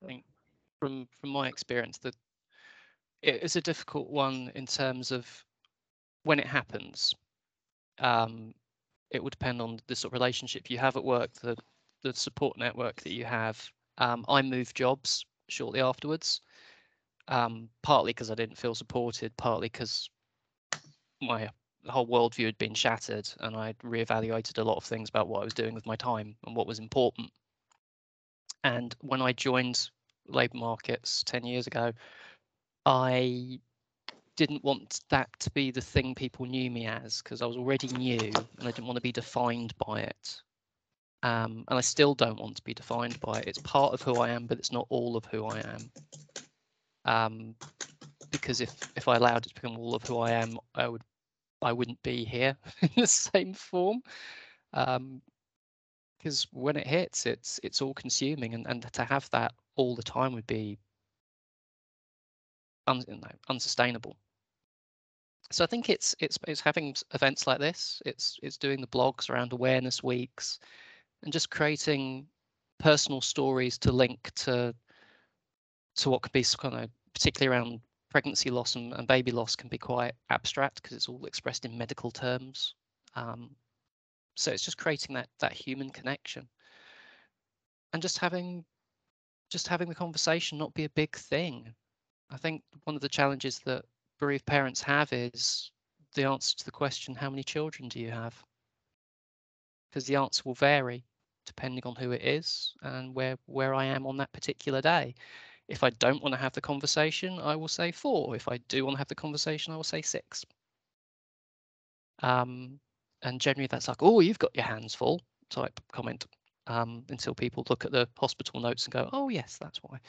I think from my experience that it is a difficult one in terms of when it happens. It would depend on the sort of relationship you have at work, the support network that you have. I moved jobs shortly afterwards, partly because I didn't feel supported, partly because my whole worldview had been shattered and I'd reevaluated a lot of things about what I was doing with my time and what was important. And when I joined labour markets 10 years ago, I didn't want that to be the thing people knew me as, because I was already new and I didn't want to be defined by it. And I still don't want to be defined by it. It's part of who I am, but it's not all of who I am. Because if I allowed it to become all of who I am, I wouldn't be here in the same form. Because when it hits, it's all consuming, and to have that all the time would be unsustainable. So I think it's having events like this. It's doing the blogs around awareness weeks, and just creating personal stories to link to what could be kind of, particularly around pregnancy loss and baby loss, can be quite abstract because it's all expressed in medical terms. So it's just creating that human connection, and just having the conversation not be a big thing. I think one of the challenges that bereaved parents have is the answer to the question, how many children do you have? Because the answer will vary depending on who it is and where I am on that particular day. If I don't want to have the conversation, I will say 4. If I do want to have the conversation, I will say 6. And generally that's like, oh, you've got your hands full type comment, until people look at the hospital notes and go, oh yes, that's why.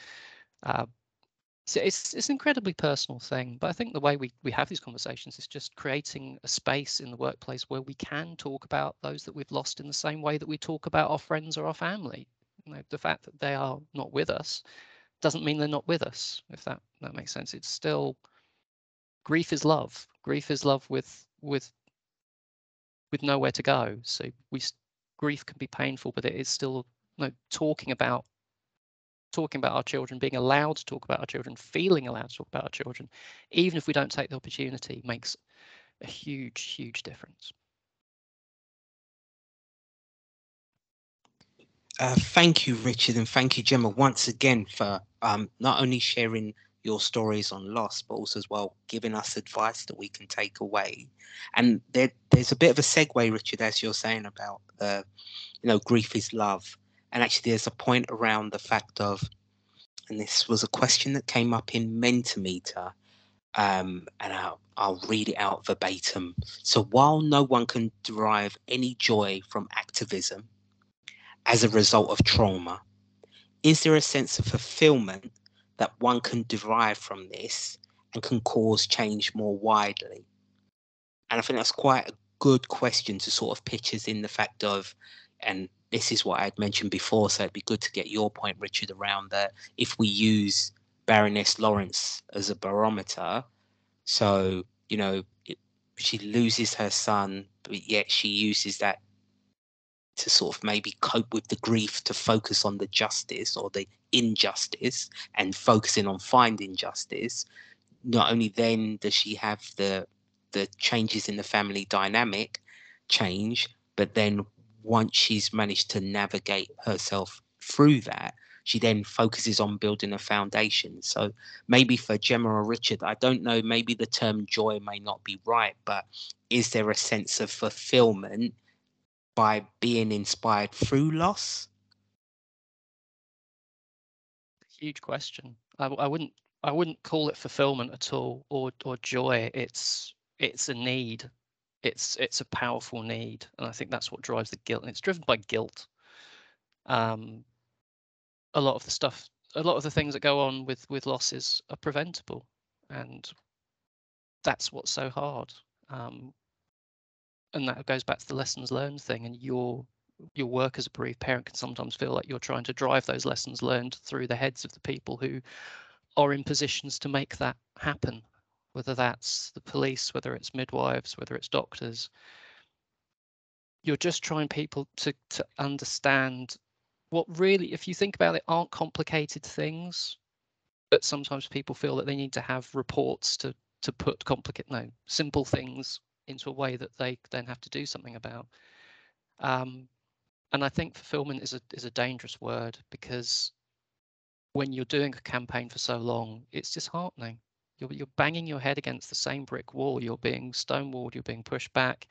So it's an incredibly personal thing, but I think the way we have these conversations is just creating a space in the workplace where we can talk about those that we've lost in the same way that we talk about our friends or our family. You know, the fact that they are not with us doesn't mean they're not with us, if that makes sense. It's still, grief is love. Grief is love with nowhere to go. So grief can be painful, but it is still, you know, talking about our children, being allowed to talk about our children, feeling allowed to talk about our children, even if we don't take the opportunity, makes a huge difference. Thank you, Richard, and thank you, Gemma, once again for not only sharing your stories on loss, but also as well giving us advice that we can take away. And there's a bit of a segue, Richard, as you're saying about grief is love, and actually there's a point around the fact of, and this was a question that came up in Mentimeter, and I'll read it out verbatim. So while no one can derive any joy from activism as a result of trauma, is there a sense of fulfillment that one can derive from this and can cause change more widely? And I think that's quite a good question to sort of pitch us in the fact of, and this is what I'd mentioned before, so it'd be good to get your point, Richard, around that. If we use Baroness Lawrence as a barometer, so, she loses her son, but yet she uses that to sort of maybe cope with the grief, to focus on the justice or the injustice and focusing on finding justice. Not only then does she have the changes in the family dynamic change, but then once she's managed to navigate herself through that, she then focuses on building a foundation. So maybe for Gemma or Richard, I don't know, maybe the term joy may not be right, but is there a sense of fulfillment by being inspired through loss? Huge question. I wouldn't call it fulfillment at all, or joy. It's a need. It's a powerful need, and I think that's what drives the guilt. And it's driven by guilt. A lot of the things that go on with losses are preventable, and that's what's so hard. And that goes back to the lessons learned thing. And your work as a bereaved parent can sometimes feel like you're trying to drive those lessons learned through the heads of the people who are in positions to make that happen, whether that's the police, whether it's midwives, whether it's doctors. You're just trying people to understand what really, if you think about it, aren't complicated things, but sometimes people feel that they need to have reports to put simple things into a way that they then have to do something about. And I think fulfillment is a dangerous word, because when you're doing a campaign for so long, it's disheartening. You're banging your head against the same brick wall. You're being stonewalled. You're being pushed back.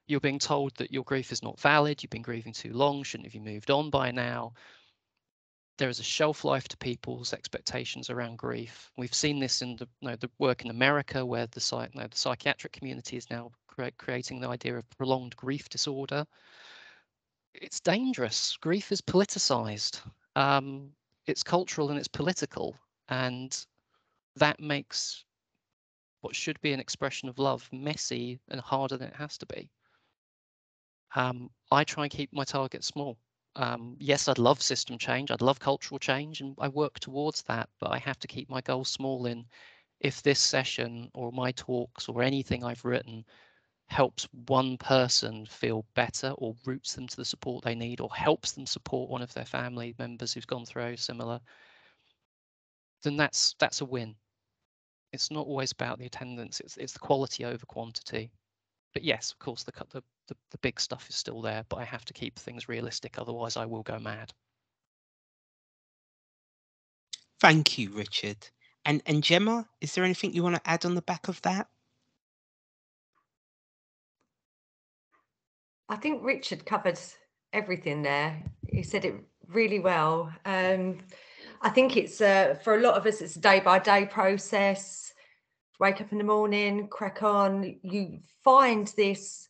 You're being told that your grief is not valid. You've been grieving too long. Shouldn't have you moved on by now? There is a shelf life to people's expectations around grief. We've seen this in the work in America, where the psychiatric community is now creating the idea of prolonged grief disorder. It's dangerous. Grief is politicized. It's cultural and it's political, and that makes what should be an expression of love messy and harder than it has to be. I try and keep my targets small. Yes, I'd love system change, I'd love cultural change, and I work towards that, but I have to keep my goals small. In if this session or my talks or anything I've written helps one person feel better, or routes them to the support they need, or helps them support one of their family members who's gone through similar, then that's a win. It's not always about the attendance, it's the quality over quantity. But yes, of course, the big stuff is still there, but I have to keep things realistic, otherwise I will go mad. Thank you, Richard. And Gemma, is there anything you want to add on the back of that? I think Richard covered everything there. He said it really well. I think it's for a lot of us, it's a day-by-day process. Wake up in the morning, crack on. You find this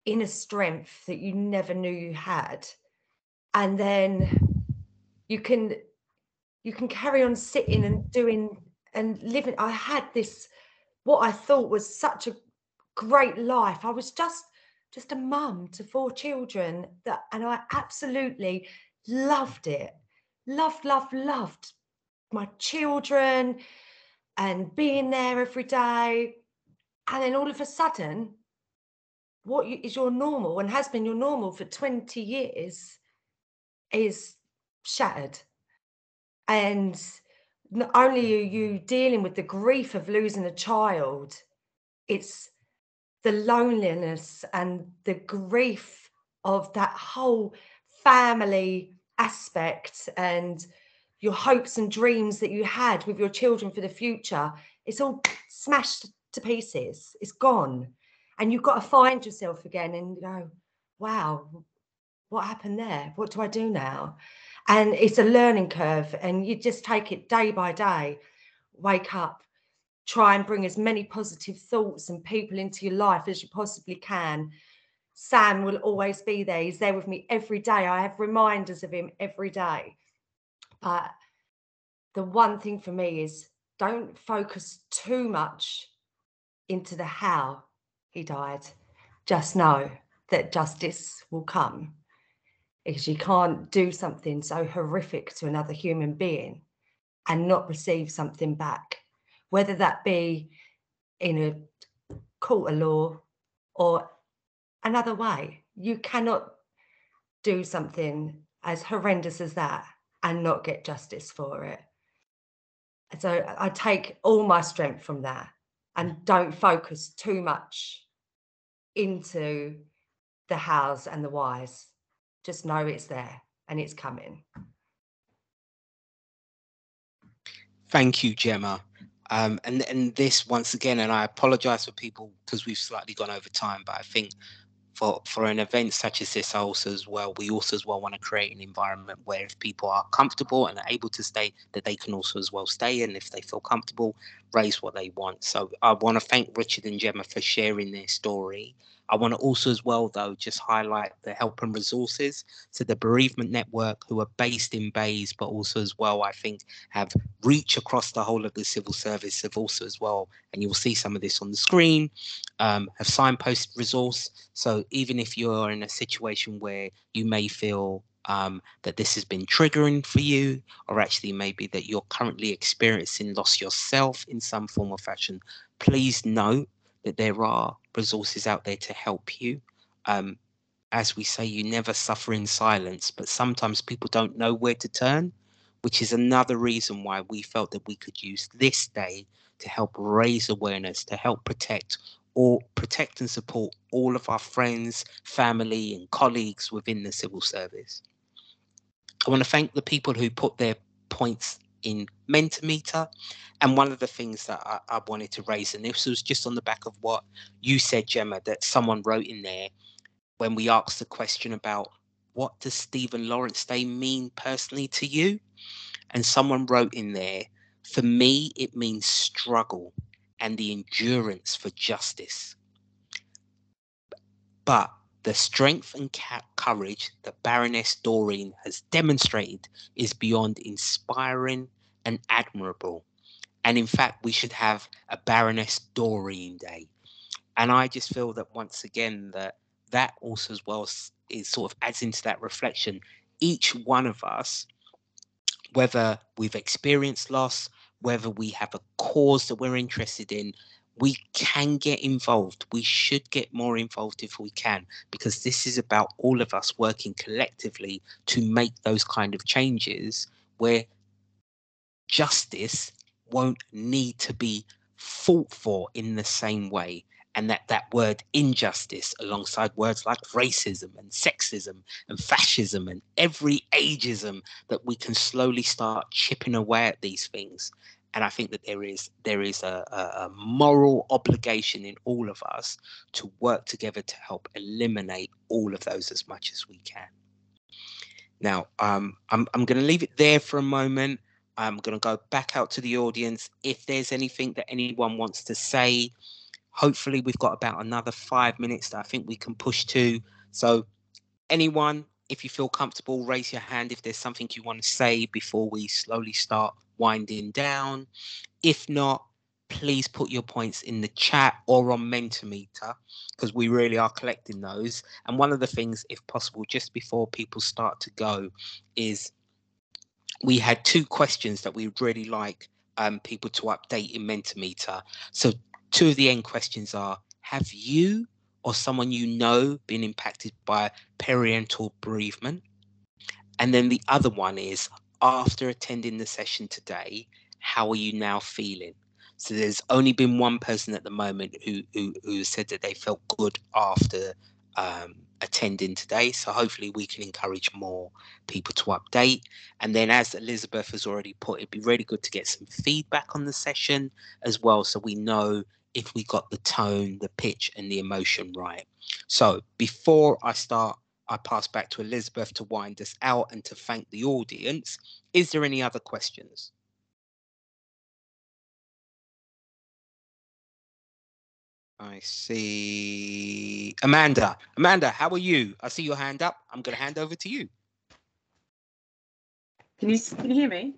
inner strength that you never knew you had, and then you can carry on sitting and doing and living. I had this, what I thought was such a great life. I was just a mum to 4 children, and I absolutely loved it. Loved my children and being there every day. And then all of a sudden, what is your normal and has been your normal for 20 years is shattered. And not only are you dealing with the grief of losing a child, it's the loneliness and the grief of that whole family aspect, and your hopes and dreams that you had with your children for the future. It's all smashed to pieces. It's gone. And you've got to find yourself again and go, wow, what happened there? What do I do now? And it's a learning curve, and you just take it day by day. Wake up, try and bring as many positive thoughts and people into your life as you possibly can. Sam will always be there. He's there with me every day. I have reminders of him every day. But the one thing for me is, don't focus too much into the how he died. Just know that justice will come, because you can't do something so horrific to another human being and not receive something back, whether that be in a court of law or another way. You cannot do something as horrendous as that and not get justice for it. So I take all my strength from that and don't focus too much into the hows and the whys. Just know it's there and it's coming. Thank you, Gemma. And this, once again, and I apologize for people because we've slightly gone over time, but I think for an event such as this, we also as well want to create an environment where if people are comfortable and are able to stay, that they can also as well stay, and if they feel comfortable, raise what they want. So I want to thank Richard and Gemma for sharing their story. I want to also as well, though, just highlight the help and resources to the Bereavement Network, who are based in BEIS, but also as well, I think, have reach across the whole of the civil service, have also as well, and you'll see some of this on the screen, have signpost resource. So even if you're in a situation where you may feel that this has been triggering for you, or actually maybe that you're currently experiencing loss yourself in some form or fashion, please note that there are resources out there to help you. And as we say, you never suffer in silence, but sometimes people don't know where to turn, which is another reason why we felt that we could use this day to help raise awareness, to help protect and support all of our friends, family and colleagues within the civil service. I want to thank the people who put their points in Mentimeter. And one of the things that I wanted to raise, and this was just on the back of what you said, Gemma, that someone wrote in there when we asked the question about what does Stephen Lawrence Day mean personally to you? And someone wrote in there, for me, it means struggle and the endurance for justice. But the strength and courage that Baroness Doreen has demonstrated is beyond inspiring and admirable. And in fact, we should have a Baroness Doreen Day. And I just feel that once again, that also as well is sort of adds into that reflection. Each one of us, whether we've experienced loss, whether we have a cause that we're interested in, we can get involved. We should get more involved if we can, because this is about all of us working collectively to make those kind of changes where justice won't need to be fought for in the same way. And that word injustice, alongside words like racism and sexism and fascism and every ageism, that we can slowly start chipping away at these things. And I think that there is a moral obligation in all of us to work together to help eliminate all of those as much as we can. Now, I'm going to leave it there for a moment. I'm going to go back out to the audience. If there's anything that anyone wants to say, hopefully we've got about another 5 minutes that I think we can push to. So anyone, if you feel comfortable, raise your hand if there's something you want to say before we slowly start winding down. If not, please put your points in the chat or on Mentimeter, because we really are collecting those. And one of the things, if possible, just before people start to go, is we had 2 questions that we would really like people to update in Mentimeter. So 2 of the end questions are, have you or someone you know been impacted by parental bereavement? And then the other one is, after attending the session today, how are you now feeling? So there's only been one person at the moment who said that they felt good after attending today. So hopefully we can encourage more people to update. And then, as Elizabeth has already put, it'd be really good to get some feedback on the session as well, so we know if we got the tone, the pitch and the emotion right. So before I pass back to Elizabeth to wind us out and to thank the audience. Is there any other questions? I see Amanda. Amanda, how are you? I see your hand up. I'm going to hand over to you. Can you hear me?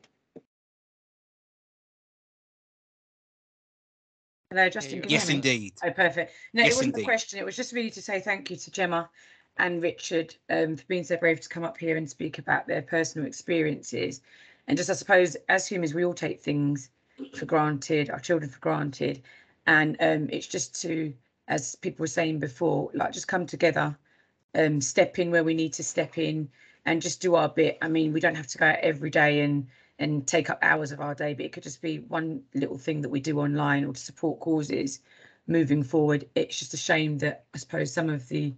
Hello, Justin. Can you yes, hear me? Indeed. Oh, perfect. No, yes, it wasn't indeed. a question. It was just really to say thank you to Gemma and Richard for being so brave to come up here and speak about their personal experiences. And just, I suppose, as humans, we all take things for granted, our children for granted. And it's just to, as people were saying before, like just come together, step in where we need to step in and just do our bit. I mean, we don't have to go out every day and take up hours of our day, but it could just be one little thing that we do online or to support causes moving forward. It's just a shame that I suppose some of the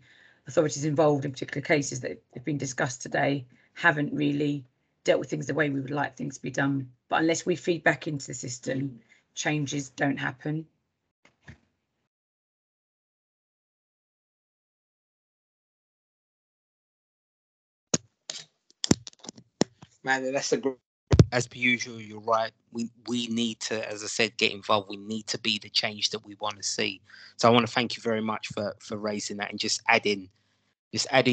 authorities involved in particular cases that have been discussed today haven't really dealt with things the way we would like things to be done. But unless we feed back into the system, changes don't happen. Man, that's a great, as per usual, you're right. We need to, as I said, get involved. We need to be the change that we want to see. So I want to thank you very much for raising that and just adding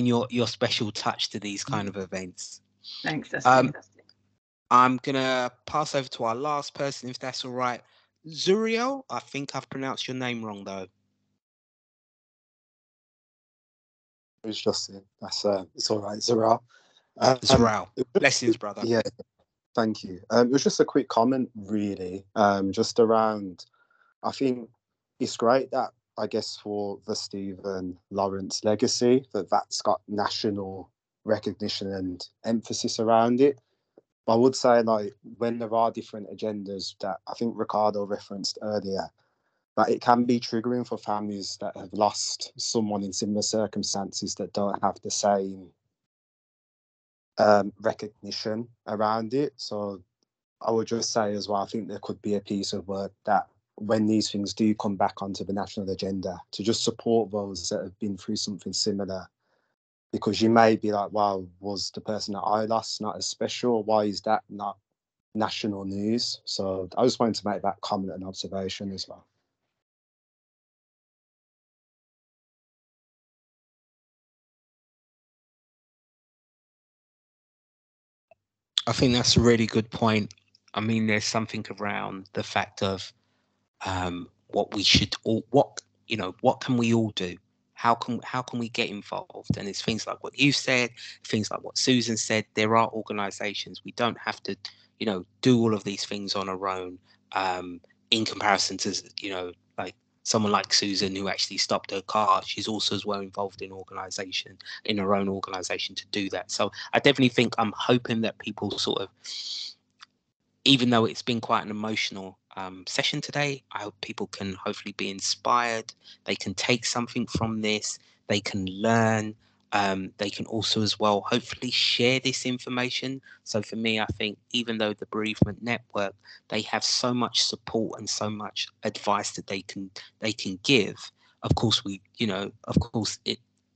your special touch to these kind of events. Thanks, Dustin. I'm gonna pass over to our last person, if that's all right. Zuriel, I think I've pronounced your name wrong though. It's Justin. That's it's all right, Zuriel. Zuriel. Blessings, brother. Yeah, thank you. It was just a quick comment, really, just around. I think it's great that I guess, for the Stephen Lawrence legacy, that's got national recognition and emphasis around it. I would say, like, when there are different agendas that I think Ricardo referenced earlier, that it can be triggering for families that have lost someone in similar circumstances that don't have the same recognition around it. So I would just say as well, I think there could be a piece of work that when these things do come back onto the national agenda, to just support those that have been through something similar. Because you may be like, wow, was the person that I lost not as special? Why is that not national news? So I just wanted to make that comment and observation as well. I think that's a really good point. I mean, there's something around the fact of what we should all, what can we all do? How can we get involved? And it's things like what you said, things like what Susan said. There are organisations. We don't have to, do all of these things on our own. In comparison to, like someone like Susan who actually stopped her car, she's also as well involved in her own organisation to do that. So I definitely think I'm hoping that people sort of, even though it's been quite an emotional session today, I hope people can hopefully be inspired. They can take something from this. They can learn. They can also as well hopefully share this information. So for me, I think even though the Bereavement Network, they have so much support and so much advice that they can give. Of course,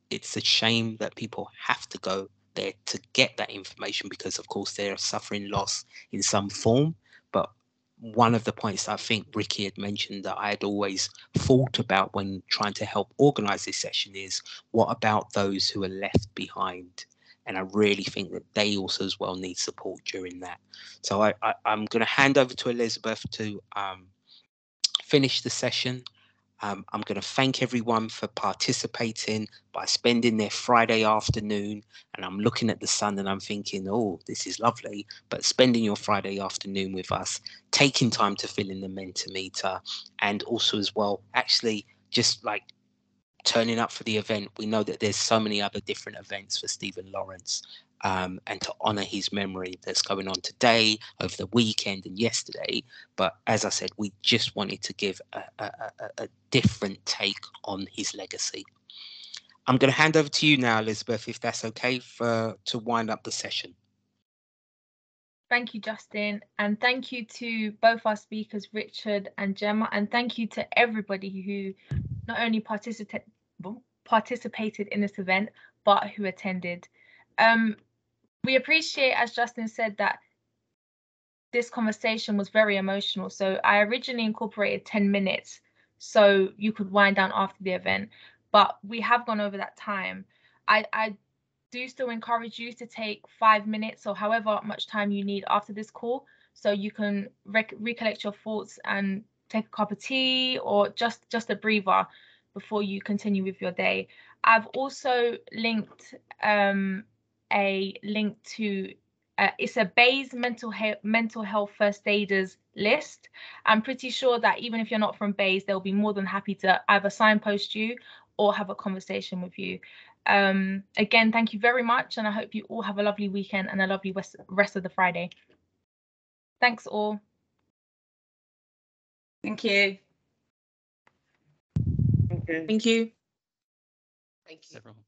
it's a shame that people have to go there to get that information because of course they're suffering loss in some form. But one of the points I think Ricky had mentioned that I had always thought about when trying to help organize this session is, what about those who are left behind? And I really think that they also as well need support during that. So I'm going to hand over to Elizabeth to finish the session. I'm going to thank everyone for participating by spending their Friday afternoon. And I'm looking at the sun and I'm thinking, oh, this is lovely. But spending your Friday afternoon with us, taking time to fill in the Mentimeter, and also as well, actually just like turning up for the event. We know that there's so many other different events for Stephen Lawrence, and to honour his memory that's going on today, over the weekend and yesterday. But as I said, we just wanted to give a different take on his legacy. I'm going to hand over to you now, Elizabeth, if that's okay, to wind up the session. Thank you, Justin, and thank you to both our speakers, Richard and Gemma, and thank you to everybody who not only participated in this event, but who attended. We appreciate, as Justin said, that this conversation was very emotional. So I originally incorporated 10 minutes so you could wind down after the event, but we have gone over that time. I do still encourage you to take 5 minutes or however much time you need after this call, so you can recollect your thoughts and take a cup of tea or just a breather before you continue with your day. I've also linked a link to it's a BEIS mental health first aiders list. I'm pretty sure that even if you're not from BEIS, they'll be more than happy to either signpost you or have a conversation with you. Again, thank you very much, and I hope you all have a lovely weekend and a lovely rest of the Friday. Thanks all. Thank you. Thank you. Thank you. Thank you, everyone.